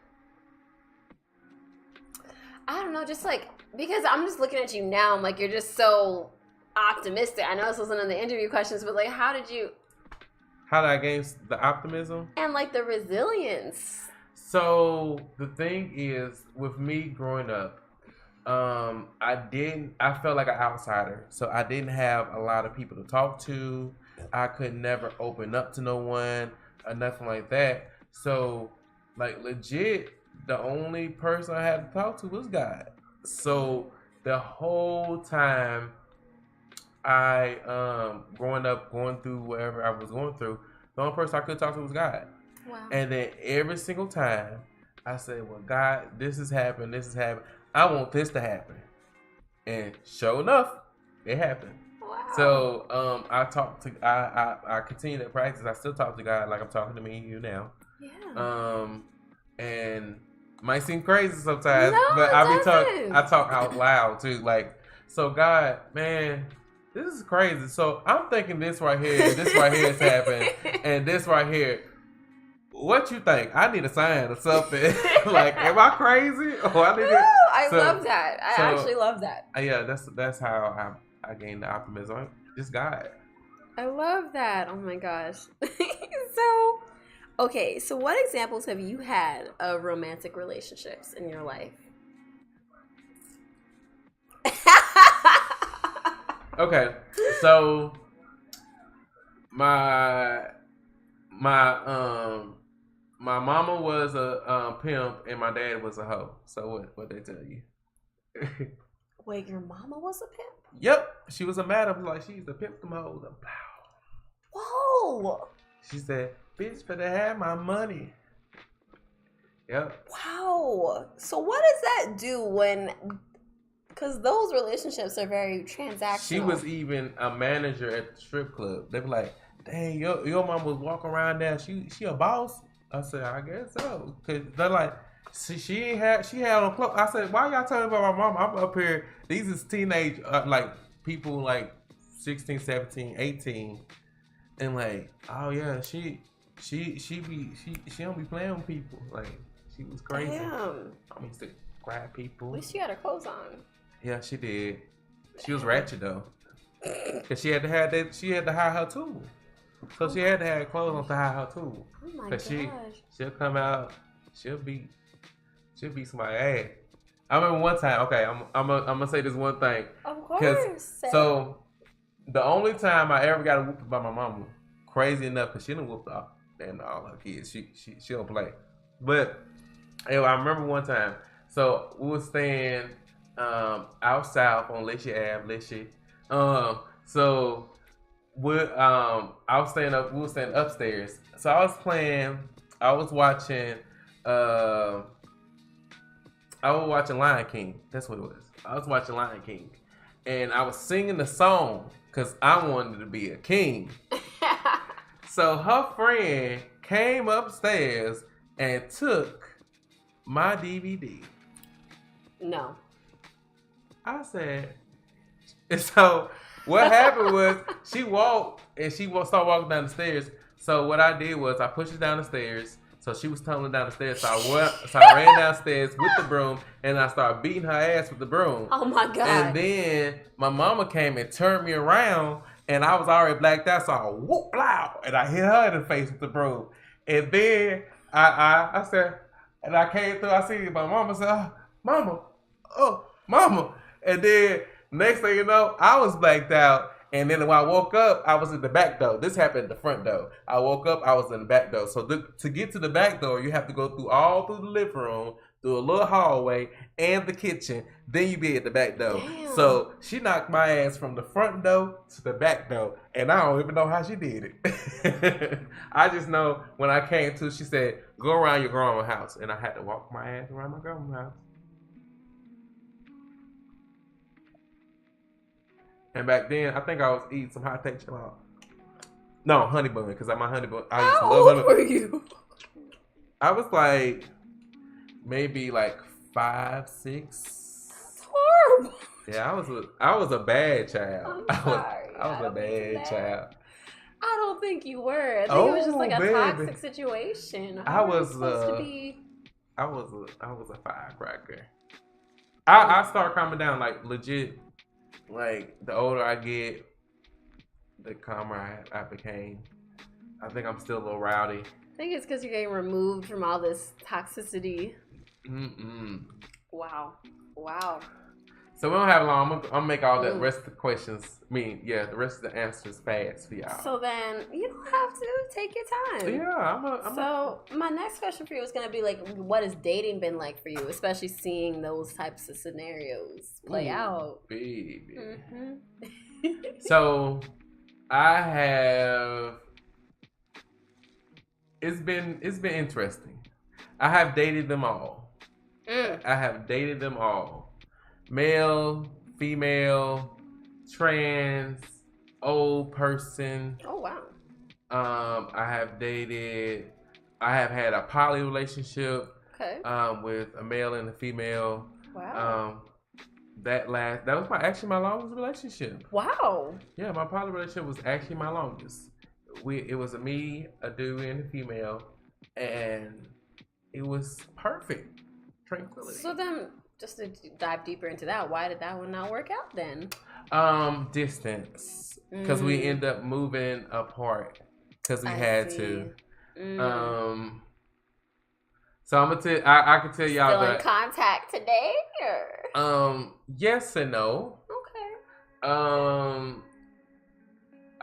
I don't know, just like, because I'm just looking at you now, I'm like, you're just so optimistic. I know this wasn't in the interview questions, but like, how did I gain the optimism? and like the resilience? So the thing is, with me growing up, I felt like an outsider. So I didn't have a lot of people to talk to. I could never open up to no one or nothing like that. So, like, legit, the only person I had to talk to was God. So the whole time I growing up, going through whatever I was going through, the only person I could talk to was God. Wow. And then every single time I said, well, God, this has happened. I want this to happen. And sure enough, it happened. Wow. So I continue to practice. I still talk to God like I'm talking to me and you now. Yeah. And might seem crazy sometimes, No, but it I talk out loud too. Like, so God, man, this is crazy. So I'm thinking this right here has happened, and this right here. What you think? I need a sign or something. Like, am I crazy? Or I need No, it. I love that. I actually love that. Yeah, that's how I gained the optimism. Just God. I love that. Oh my gosh. So, okay, so what examples have you had of romantic relationships in your life? Okay, so my mama was a pimp and my dad was a hoe. So what they tell you? Wait, your mama was a pimp? Yep, she was a madam. Like, she used to pimp them hoes. Whoa. She said, "Bitch, better have my money." Yep. Wow. So what does that do when, because those relationships are very transactional. She was even a manager at the strip club. They were like, "Dang, your mom was walking around there. She a boss?" I said, "I guess so." Cause they're like, she had on clothes. I said, "Why y'all telling me about my mom? I'm up here. These is teenage like people like 16, 17, 18, and like, oh yeah, she don't be playing with people. Like, she was crazy. Damn. I used to grab people. At least she had her clothes on. Yeah, she did. She was ratchet though, cause she had to hide her tool. So she had to have clothes on to hide her tool. Oh my Cause gosh. she'll come out, she'll beat somebody's ass. I remember one time. Okay, I'm gonna say this one thing. Of course. So the only time I ever got whooped by my mama, crazy enough, cause she done whooped all her kids. She don't play. But anyway, I remember one time. So we was staying out south on Lachey Ave, so we we were staying upstairs. So I was watching Lion King. That's what it was. I was watching Lion King, and I was singing the song because I wanted to be a king. So her friend came upstairs and took my DVD. No. I said, and so what happened was she walked and she started walking down the stairs. So what I did was I pushed her down the stairs. So she was tumbling down the stairs. So I ran downstairs with the broom and I started beating her ass with the broom. Oh my God. And then my mama came and turned me around and I was already blacked out. So I whoop loud and I hit her in the face with the broom. And then I said, and I came through, I see my mama said, "Oh, mama. And then next thing you know, I was blacked out And then when I woke up, I was in the back door. This happened at the front door. I woke up, I was in the back door. So to get to the back door, you have to go through the living room, through a little hallway, and the kitchen. Then you be at the back door. Damn. So she knocked my ass from the front door to the back door. And I don't even know how she did it. I just know when I came to, she said, go around your grandma's house. And I had to walk my ass around my grandma's house. And back then, I think I was eating some hot take chill. No, honey bun, because I'm a honey bun. I used to How love old honey were you? I was like, maybe like 5, 6. It's horrible. Yeah, I was a bad child. I'm sorry. I was a don't think bad that. child. I don't think you were. I think it was just like a baby. toxic situation. I How are you was, supposed to be. I was a firecracker. I start calming down, like legit. Like the older I get, the calmer I became. I think I'm still a little rowdy. I think it's because you're getting removed from all this toxicity. Wow. So we don't have long. I'm gonna make all the Ooh. rest of the questions. The rest of the answers fast for y'all. So then you don't have to take your time. Yeah, So my next question for you is gonna be like, what has dating been like for you, especially seeing those types of scenarios play out? baby. Mm-hmm. So I have. It's been interesting. I have dated them all. I have dated them all. Male, female, trans, old person. Oh wow. I have had a poly relationship Okay. with a male and a female. Wow. That was my longest relationship. Wow. Yeah, my poly relationship was actually my longest. It was me, a dude, and a female, and it was perfect. Tranquility. So then, just to dive deeper into that, why did that one not work out then? Distance, because we end up moving apart because we had to. So I'm gonna I can tell y'all Still that. in contact today, or? Yes and no. Okay.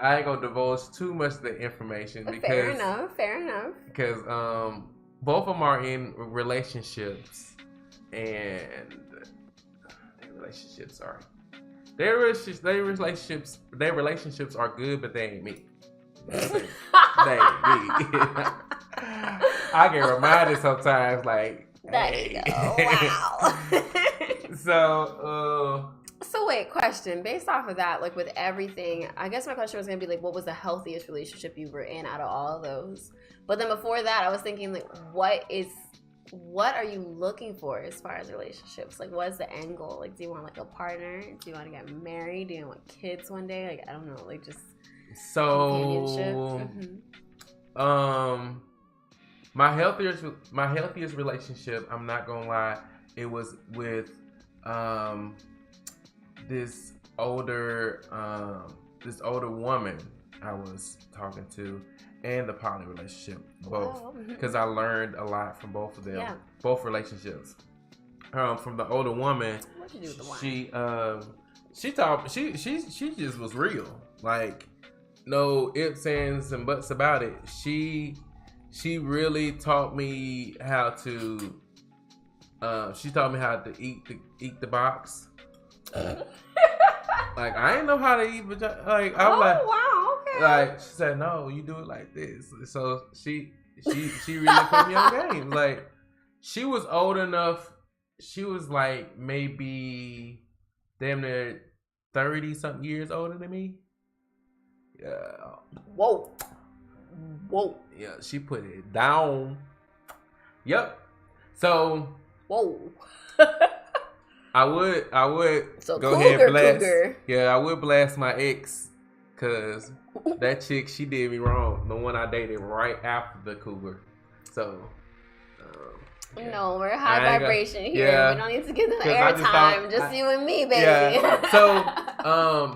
I ain't gonna divulge too much of the information because Fair enough. Because both of them are in relationships, and their relationships are good, but they ain't me. They ain't me. I get reminded sometimes, like, There you go. Wow. So wait, question. Based off of that, like with everything, I guess my question was gonna be like, what was the healthiest relationship you were in out of all of those? But then before that, I was thinking like, what are you looking for as far as relationships? Like, what is the end goal? Like, do you want like a partner? Do you want to get married? Do you want kids one day? Like, I don't know, like just companionship. My healthiest relationship, I'm not gonna lie, it was with this older woman I was talking to, and the poly relationship, both, because I learned a lot from both of them, both relationships. From the older woman, what'd you do with the wine? she taught she just was real, like no ifs, ands, and buts about it. She really taught me how to. She taught me how to eat the box. Like I didn't know how to eat vagina. Like I was like, wow, okay. Like she said, no, you do it like this. So she really put me on game. Like she was old enough. She was like maybe damn near 30 something years older than me. Yeah. Whoa. Yeah, she put it down. Yep. So. Whoa. I would so go ahead and blast. Cougar. Yeah, I would blast my ex, cause that chick, she did me wrong. The one I dated right after the cougar. So. Yeah. No, we're high vibration here. Yeah. We don't need to give them 'Cause I airtime. Just you and me, baby. Yeah. So,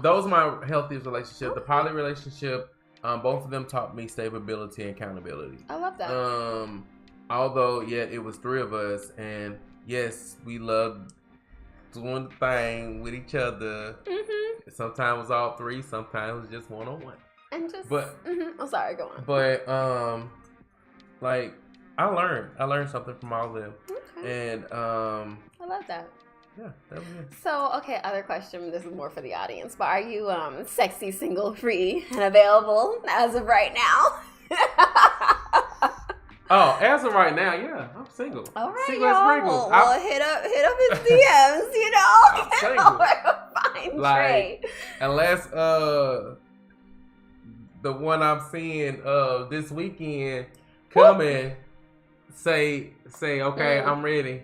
those are my healthiest relationship. The poly relationship, both of them taught me stability and accountability. I love that. Although, yeah, it was 3 of us, and yes, we loved doing the thing with each other. Mm-hmm. Sometimes it's all three, sometimes it's just one-on-one. And just, But oh, sorry, go on. But like I learned something from all of them, Okay. and I love that. yeah, that was it. So, okay, other question. This is more for the audience, but are you sexy, single, free, and available as of right now? Oh, as of right now, yeah, I'm single. All right, Single as y'all. Pringles. Well, hit up his DMs. You know, I'm single. Find Like, Trey. unless the one I'm seeing this weekend coming say okay, I'm ready.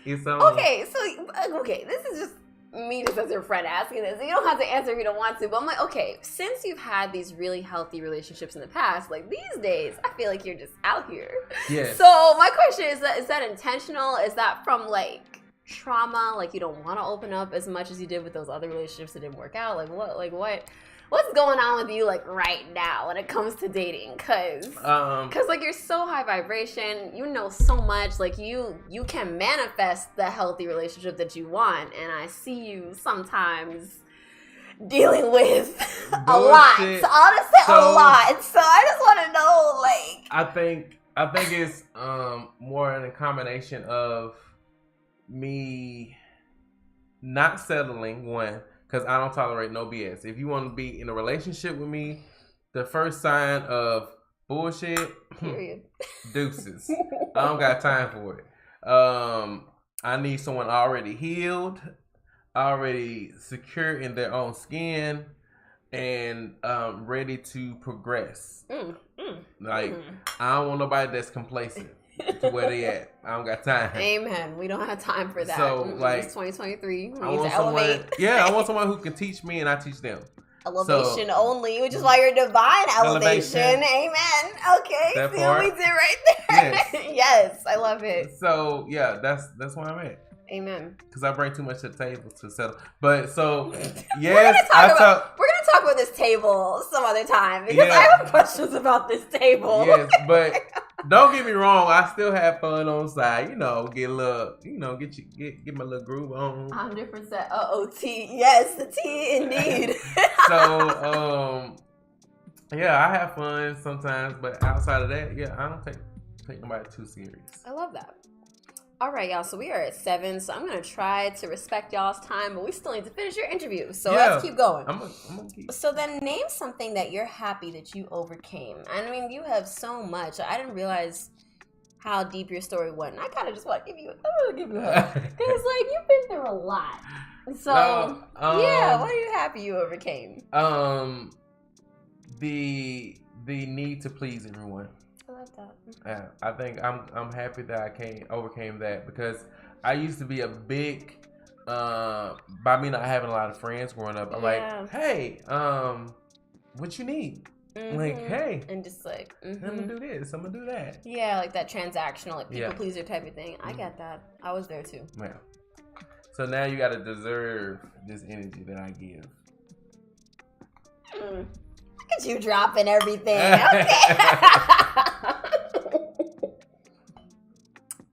It's on. Okay, so this is just me just as your friend asking this. You don't have to answer if you don't want to, but I'm like, okay, since you've had these really healthy relationships in the past, like these days, I feel like you're just out here. Yes. So my question is that intentional? Is that from like trauma? Like you don't want to open up as much as you did with those other relationships that didn't work out? What's going on with you like right now when it comes to dating? Cause like you're so high vibration, you know so much. Like you can manifest the healthy relationship that you want, and I see you sometimes dealing with a lot. So honestly, a lot. So I just want to know, like, I think it's more in a combination of me not settling one. Because I don't tolerate no BS. If you want to be in a relationship with me, the first sign of bullshit, period. Deuces. I don't got time for it. I need someone already healed, already secure in their own skin, and ready to progress. I don't want nobody that's complacent to where they at. I don't got time. Amen. We don't have time for that. So, like, it's 2023. We I need want to elevate. someone. Yeah, I want someone who can teach me and I teach them. Elevation only, which is why you're divine elevation. Amen. Okay, That see what we part. did right there. Yes. Yes, I love it. So yeah, that's where I'm at. Amen. Because I bring too much to the table to settle. But so yes, We're gonna talk about this table some other time because I have questions about this table. Yes, but don't get me wrong. I still have fun on the side. You know, get a little. You know, get my little groove on. 100%. T. Yes, the T indeed. So yeah, I have fun sometimes, but outside of that, yeah, I don't take nobody too serious. I love that. All right, y'all. So we are at 7. So I'm gonna try to respect y'all's time, but we still need to finish your interview. So let's keep going. I'm gonna keep. So then, name something that you're happy that you overcame. I mean, you have so much. I didn't realize how deep your story went. I kind of just want to give you a hug because, like, you've been through a lot. So yeah, what are you happy you overcame? The need to please everyone. I love that. Yeah, I think I'm happy that I overcame that because I used to be a big by me not having a lot of friends growing up. I'm like, hey, what you need? Like, hey, and just like, I'm gonna do this, I'm gonna do that. Yeah, like that transactional, like people pleaser type of thing. I get that. I was there too. Yeah. So now you gotta deserve this energy that I give. Look at you dropping everything. Okay.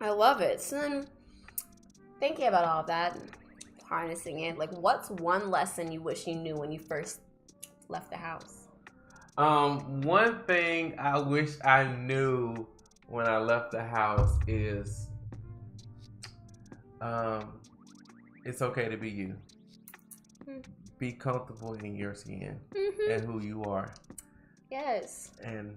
I love it. So then, thinking about all of that, harnessing it, like what's one lesson you wish you knew when you first left the house? One thing I wish I knew when I left the house is it's okay to be you. Be comfortable in your skin and who you are. Yes. And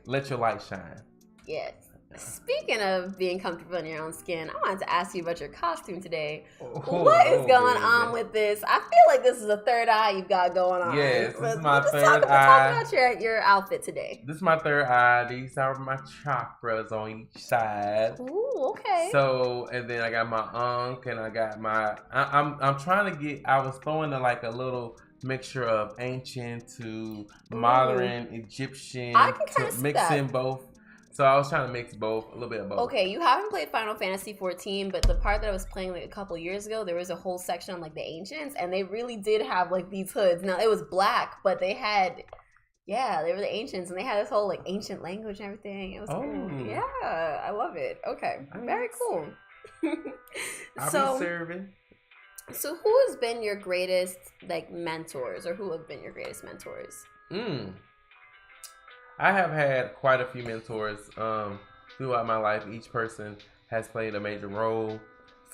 let your light shine. Yes. Speaking of being comfortable in your own skin, I wanted to ask you about your costume today. What is going on with this? I feel like this is a third eye you've got going on. Yes, this is my third eye. Talk about your outfit today. This is my third eye. These are my chakras on each side. Ooh, okay. So, and then I got my ankh, and I got my. I'm trying to get. I was throwing like a little mixture of ancient to modern Egyptian. I can kind of see mix that. in both. So I was trying to mix both, a little bit of both. Okay, you haven't played Final Fantasy 14, but the part that I was playing like a couple years ago, there was a whole section on like the ancients, and they really did have like these hoods. Now it was black, but they had, they were the ancients, and they had this whole like ancient language and everything. It was cool. Yeah, I love it. Okay, very cool. I'll So, be serving. so who has been your greatest like mentors, or who have been your greatest mentors? I have had quite a few mentors throughout my life. Each person has played a major role.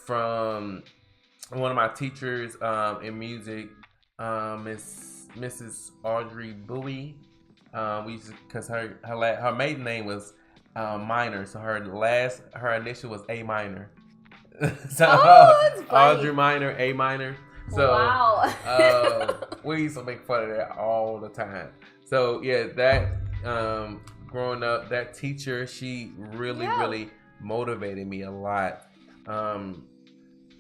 From one of my teachers in music, Mrs. Audrey Bowie. We used to, because her maiden name was Minor, so her initial was A minor. So that's funny. Audrey Minor, A minor. So wow. we used to make fun of that all the time. So yeah, that growing up, that teacher, she really motivated me a lot.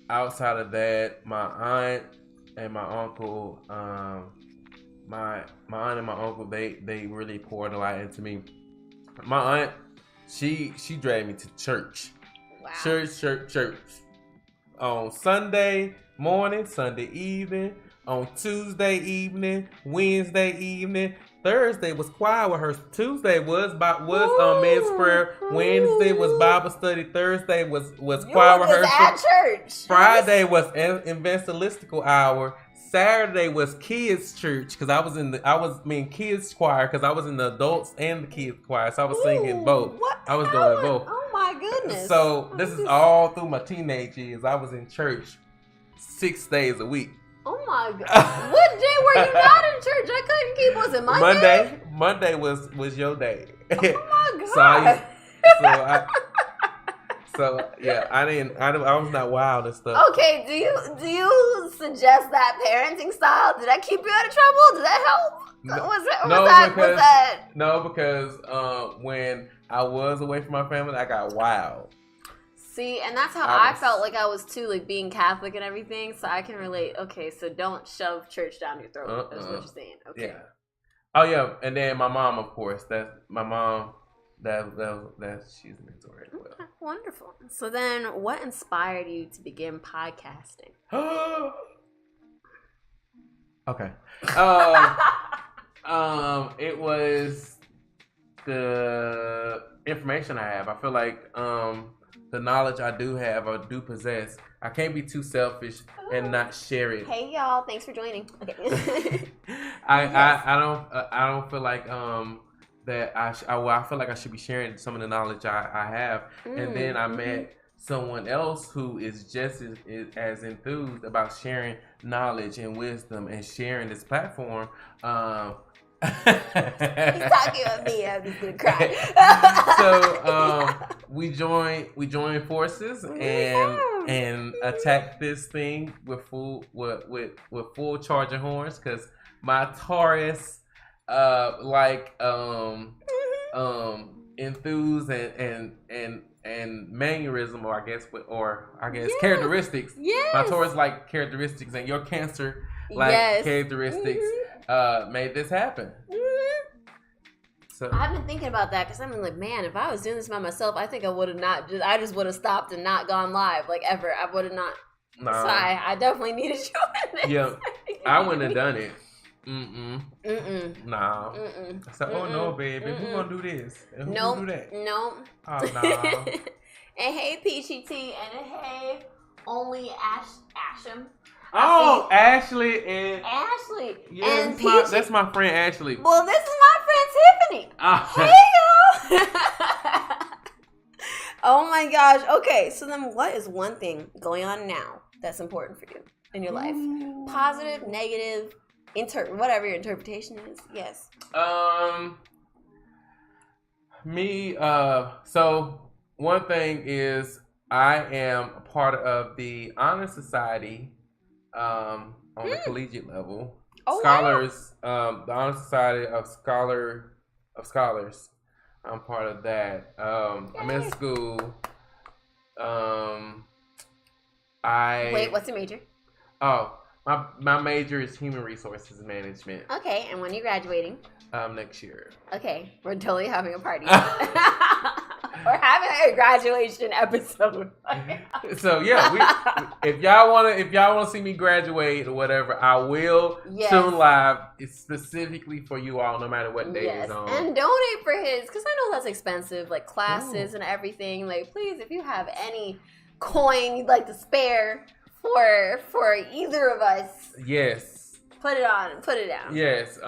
Outside of that, my aunt and my uncle, my aunt and my uncle, they really poured a lot into me. My aunt, she dragged me to church. Wow. Church. On Sunday morning, Sunday evening, on Tuesday evening, Wednesday evening. Thursday was choir rehearsal. Tuesday was men's prayer. Wednesday was Bible study. Thursday was choir rehearsal. At church. Friday was evangelistical hour. Saturday was kids church because I was kids choir because I was in the adults and the kids choir, so I was singing both. I was doing both. Oh my goodness! So this is all through my teenage years. I was in church 6 days a week. Oh my god! What day were you not in church? I couldn't keep. Was it Monday? Monday was your day. Oh my god! So yeah, I was not wild and stuff. Okay, do you suggest that parenting style? Did that keep you out of trouble? Did that help? No, because when I was away from my family, I got wild. See, and that's how I felt like I was too, like being Catholic and everything. So I can relate. Okay, so don't shove church down your throat. That's what you're saying. Okay. Yeah. Oh yeah, and then my mom, of course. That's my mom. That she's a mentor as well. Okay, wonderful. So then, what inspired you to begin podcasting? Okay. It was the information I have. I feel like the knowledge I do possess. I can't be too selfish and not share it. Hey y'all, thanks for joining. Okay. I don't feel like that I feel like I should be sharing some of the knowledge I have. And then I met someone else who is just as enthused about sharing knowledge and wisdom and sharing this platform. He's talking about me. I'm just gonna cry. So we joined forces and attacked this thing with full charging horns because my Taurus enthused and mannerism, or I guess characteristics. Yes. My Taurus like characteristics, and your Cancer characteristics made this happen. So I've been thinking about that because I'm like, man, if I was doing this by myself, I think I would have not. I just would have stopped and not gone live, like ever. I would have not. Nah. So I definitely needed you in this. Yeah, I wouldn't have done it. Nah. So, oh no, baby, who gonna do this? And who gonna do that? Nope. Oh no. And hey, Peachy T, and hey, only Asham. Oh, Ashley and Ashley. Yeah, and Peachy. that's my friend Ashley. Well, this is my friend Tiffany. Hey y'all. Oh my gosh. Okay, so then what is one thing going on now that's important for you in your life? Positive, negative, whatever your interpretation is. Yes. So one thing is I am a part of the Honor Society on the collegiate level. Oh, Scholars, the Honor Society of Scholars. I'm part of that. I'm in school. Wait, what's your major? Oh, my major is Human Resources Management. Okay, and when are you graduating? Next year. Okay, we're totally having a party. We're having a graduation episode. So yeah, if y'all wanna see me graduate or whatever, I will tune live. It's specifically for you all, no matter what day it's on. And donate for his, because I know that's expensive, like classes and everything. Like, please, if you have any coin you'd like to spare for either of us, Yes. put it on, put it down. Yes.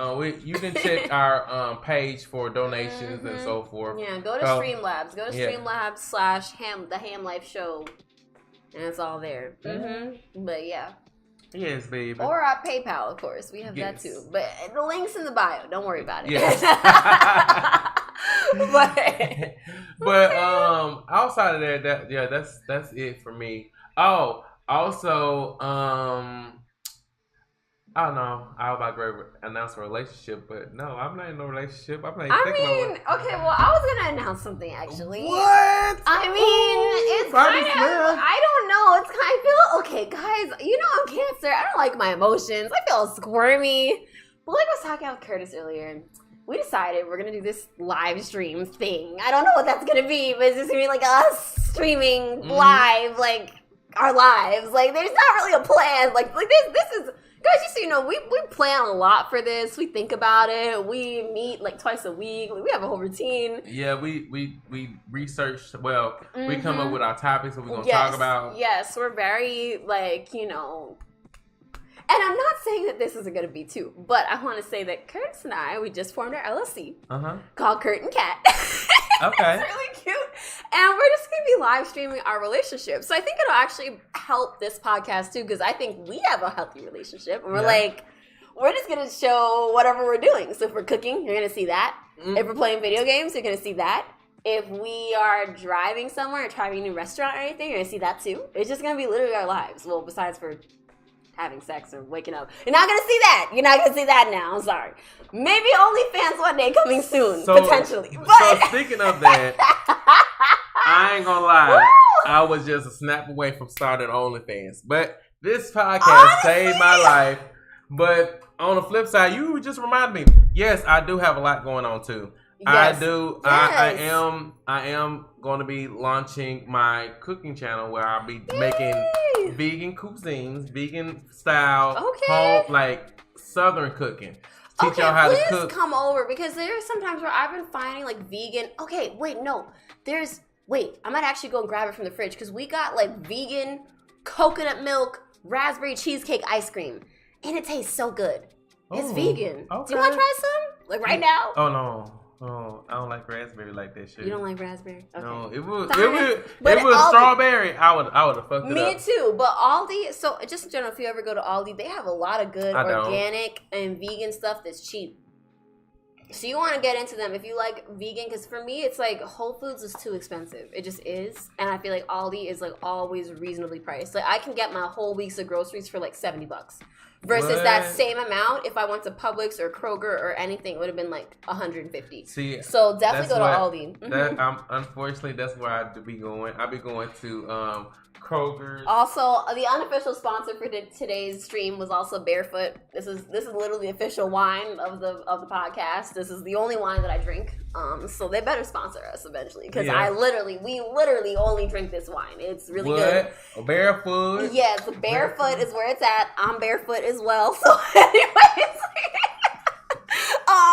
You can check our page for donations and so forth. Yeah, go to Streamlabs. Go to Streamlabs / the Ham Life Show, and it's all there. But yeah. Yes, baby. Or our PayPal, of course. We have that too. But the link's in the bio. Don't worry about it. Yes. but outside of that, that's it for me. Oh, also, I don't know. I was about to announce a relationship, but no, I'm not in a relationship. I'm not even thinking about it. Okay, well, I was gonna announce something actually. What? I mean, it's kind of. I don't know. It's kind. I feel okay, guys. You know, I'm Cancer. I don't like my emotions. I feel squirmy. But like I was talking with Curtis earlier, we decided we're gonna do this live stream thing. I don't know what that's gonna be, but it's just gonna be like us streaming live, like our lives. Like, there's not really a plan. Like this is. Guys, just so you know, we plan a lot for this. We think about it. We meet like twice a week. We have a whole routine. Yeah, we research. Well, we come up with our topics that we're going to talk about. Yes, we're very, like, you know. And I'm not saying that this isn't going to be too, but I want to say that Curtis and I, we just formed our LLC called Kurt and Kat. Okay. It's really cute. And we're just going to be live streaming our relationship. So I think it'll actually help this podcast too, because I think we have a healthy relationship. And we're just going to show whatever we're doing. So if we're cooking, you're going to see that. If we're playing video games, you're going to see that. If we are driving somewhere or trying a new restaurant or anything, you're going to see that too. It's just going to be literally our lives. Well, besides for having sex or waking up. You're not going to see that. You're not going to see that now. I'm sorry. Maybe OnlyFans one day coming soon, potentially. But... So speaking of that, I ain't going to lie. Woo! I was just a snap away from starting OnlyFans. But this podcast saved my life. But on the flip side, you just reminded me. Yes, I do have a lot going on too. Yes. I do. Yes. I am going to be launching my cooking channel where I'll be making vegan cuisines, vegan style, home, like Southern cooking. Teach y'all how to cook. Please come over, because there's sometimes where I've been finding like vegan. Okay, wait, no. I might actually go and grab it from the fridge, because we got like vegan coconut milk raspberry cheesecake ice cream, and it tastes so good. It's vegan. Okay. Do you want to try some? Like right now? Oh no. Oh, I don't like raspberry like that shit. You don't like raspberry? Okay. No, it was strawberry. I would have fucked it up. Me too. But Aldi, so just in general, if you ever go to Aldi, they have a lot of good organic and vegan stuff that's cheap. So you want to get into them if you like vegan, because for me, it's like Whole Foods is too expensive. It just is. And I feel like Aldi is like always reasonably priced. Like I can get my whole week's of groceries for like $70. Versus that same amount, if I went to Publix or Kroger or anything, it would have been like $150. See, so definitely go to Aldi. Unfortunately, that's where I'd be going. I'd be going to Kroger's. Also, the unofficial sponsor for today's stream was also Barefoot. This is literally the official wine of the podcast. This is the only wine that I drink. So they better sponsor us eventually, because we literally only drink this wine. It's really good. Barefoot. Yes, Barefoot is where it's at. I'm barefoot as well. So anyways.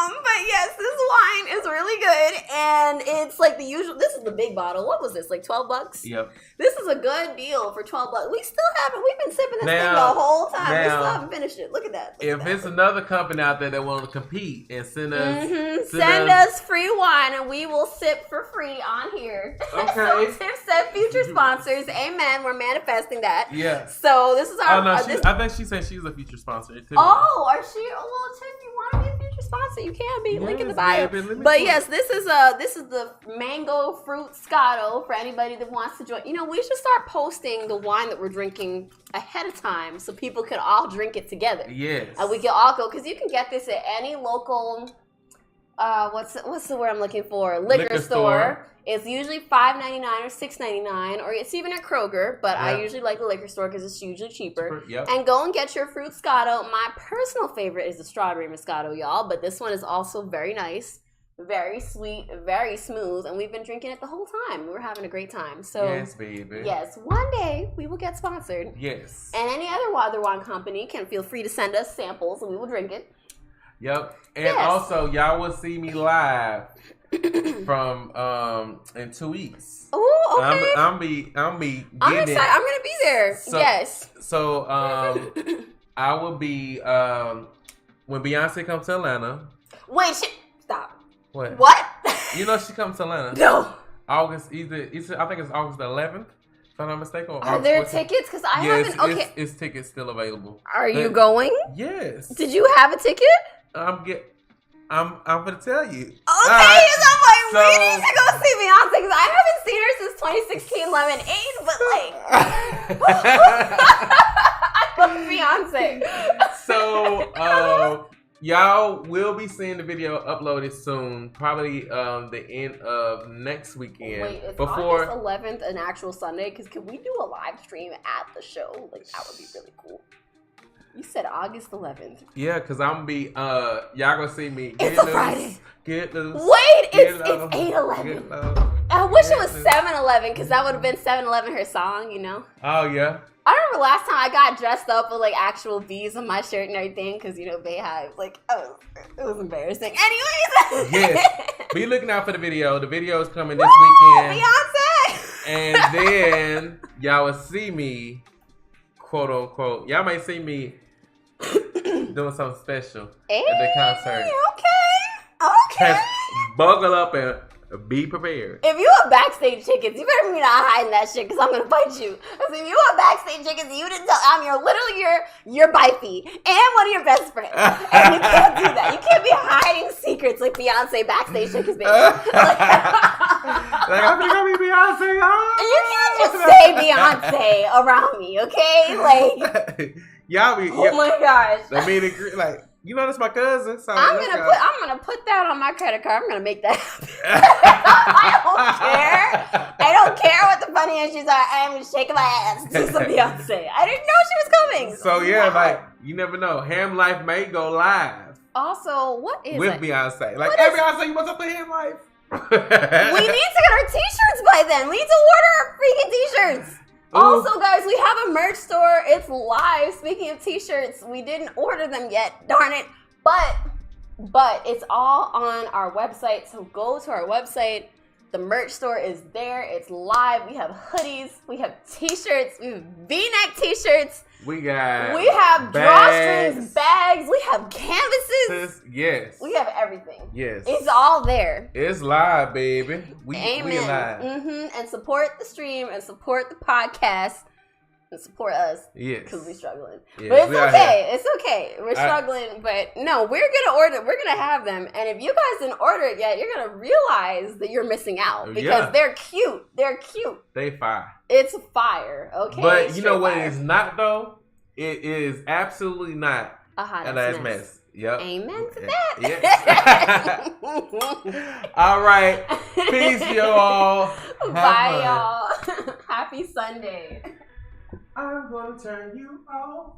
But yes, this wine is really good, and it's like the usual. This is the big bottle. What was this? Like $12? Yep. This is a good deal for $12. We still haven't. We've been sipping this thing the whole time. We still haven't finished it. Look at that. If it's another company out there that want to compete and send us free wine, and we will sip for free on here. Okay. So Tiff said future sponsors. Amen. We're manifesting that. Yeah. So this is our. Oh no, I think she said she's a future sponsor too. Oh, are she? Well, Tiff, you want to be a future sponsor? You can be. Link in the bio. But yes, this is the mango fruit Scotto for anybody that wants to join. You know, we should start posting the wine that we're drinking ahead of time so people can all drink it together. Yes. And we can all go, because you can get this at any local what's the word I'm looking for? Liquor store. It's usually $5.99 or $6.99, or it's even at Kroger, but I usually like the liquor store because it's usually cheaper. Yep. And go and get your fruit Scotto. My personal favorite is the strawberry Moscato, y'all, but this one is also very nice, very sweet, very smooth, and we've been drinking it the whole time. We're having a great time. So yes, baby. Yes, one day we will get sponsored. Yes. And any other wine company can feel free to send us samples, and we will drink it. Yep. And also, y'all will see me live from in 2 weeks. Oh, okay. I'm be getting I'm excited. it. I'm gonna be there. So- Yes. So I will be when Beyonce comes to Atlanta. Wait, stop. What? What? You know she comes to Atlanta. No. August either I think it's August the 11th. If I'm not mistaken. Or Are August there 14th. tickets? Because I Yes, haven't. Okay. it's tickets still available. Are you going? Yes. Did you have a ticket? I'm gonna tell you. Okay, Alright, so I'm like, we so- need to go see Beyonce because I haven't seen her since 2016 Lemonade, but like, I love Beyonce. So, y'all will be seeing the video uploaded soon, probably the end of next weekend. Wait, is before August 11th an actual Sunday? Because can we do a live stream at the show? Like, that would be really cool. You said August 11th. yeah, cause I'm gonna be y'all gonna see me It's a Friday. Get loose. Wait, get it's low, 8/11. get low. I wish it was Get loose. 7/11 because that would have been 7/11 her song, you know? Oh yeah. I remember last time I got dressed up with like actual bees on my shirt and everything because, you know, Bayhive, like, oh, it was embarrassing. Anyways. Yes. Be looking out for the video. The video is coming this Woo, weekend. Beyonce! And then y'all will see me, quote unquote. Y'all might see me doing something special at the concert. Okay. Just buckle up and be prepared. If you want backstage tickets, you better be not hiding that shit because I'm gonna fight you. Because if you want backstage tickets, you didn't tell literally your wifey and one of your best friends, and you can't do that. You can't be hiding secrets like Beyonce backstage tickets, baby. Like I'm gonna be Beyonce. You can't just say Beyonce around me, okay? Like, y'all be. oh my gosh. I mean, like you know, that's my cousin. So I'm let's gonna go. put that on my credit card. I'm gonna make that happen. I don't care what the funny issues are. I'm shaking my ass to some Beyonce. I didn't know she was coming. So yeah, Wow. like you never know. Ham Life may go live Also, what is with it? Beyonce. Like, What hey is- Beyonce, you want something Ham Life? We need to get our t-shirts by then. We need to order our freaking t-shirts. Ooh. Also, guys, we have a merch store. It's live. Speaking of t-shirts, we didn't order them yet. Darn it. But it's all on our website. So go to our website. The merch store is there. It's live. We have hoodies. We have t-shirts. We have V-neck t-shirts. We got. We have bags. drawstrings, bags. We have canvases. Yes. We have everything. Yes. It's all there. It's live, baby. We Amen. alive. And support the stream and support the podcast and support us Yes. because we're struggling. Yes, But it's we out okay. It's okay. We're struggling, but no, we're gonna order. We're gonna have them. And if you guys didn't order it yet, you're gonna realize that you're missing out because Yeah. they're cute. They're cute. They fire. It's fire. Okay. But you know Straight what fire. it is not though? It is absolutely not A hot an ass mess. Yep. Amen to that. Yes. All right. Peace, y'all. Have Bye, fun. y'all. Happy Sunday. I'm gonna turn you off.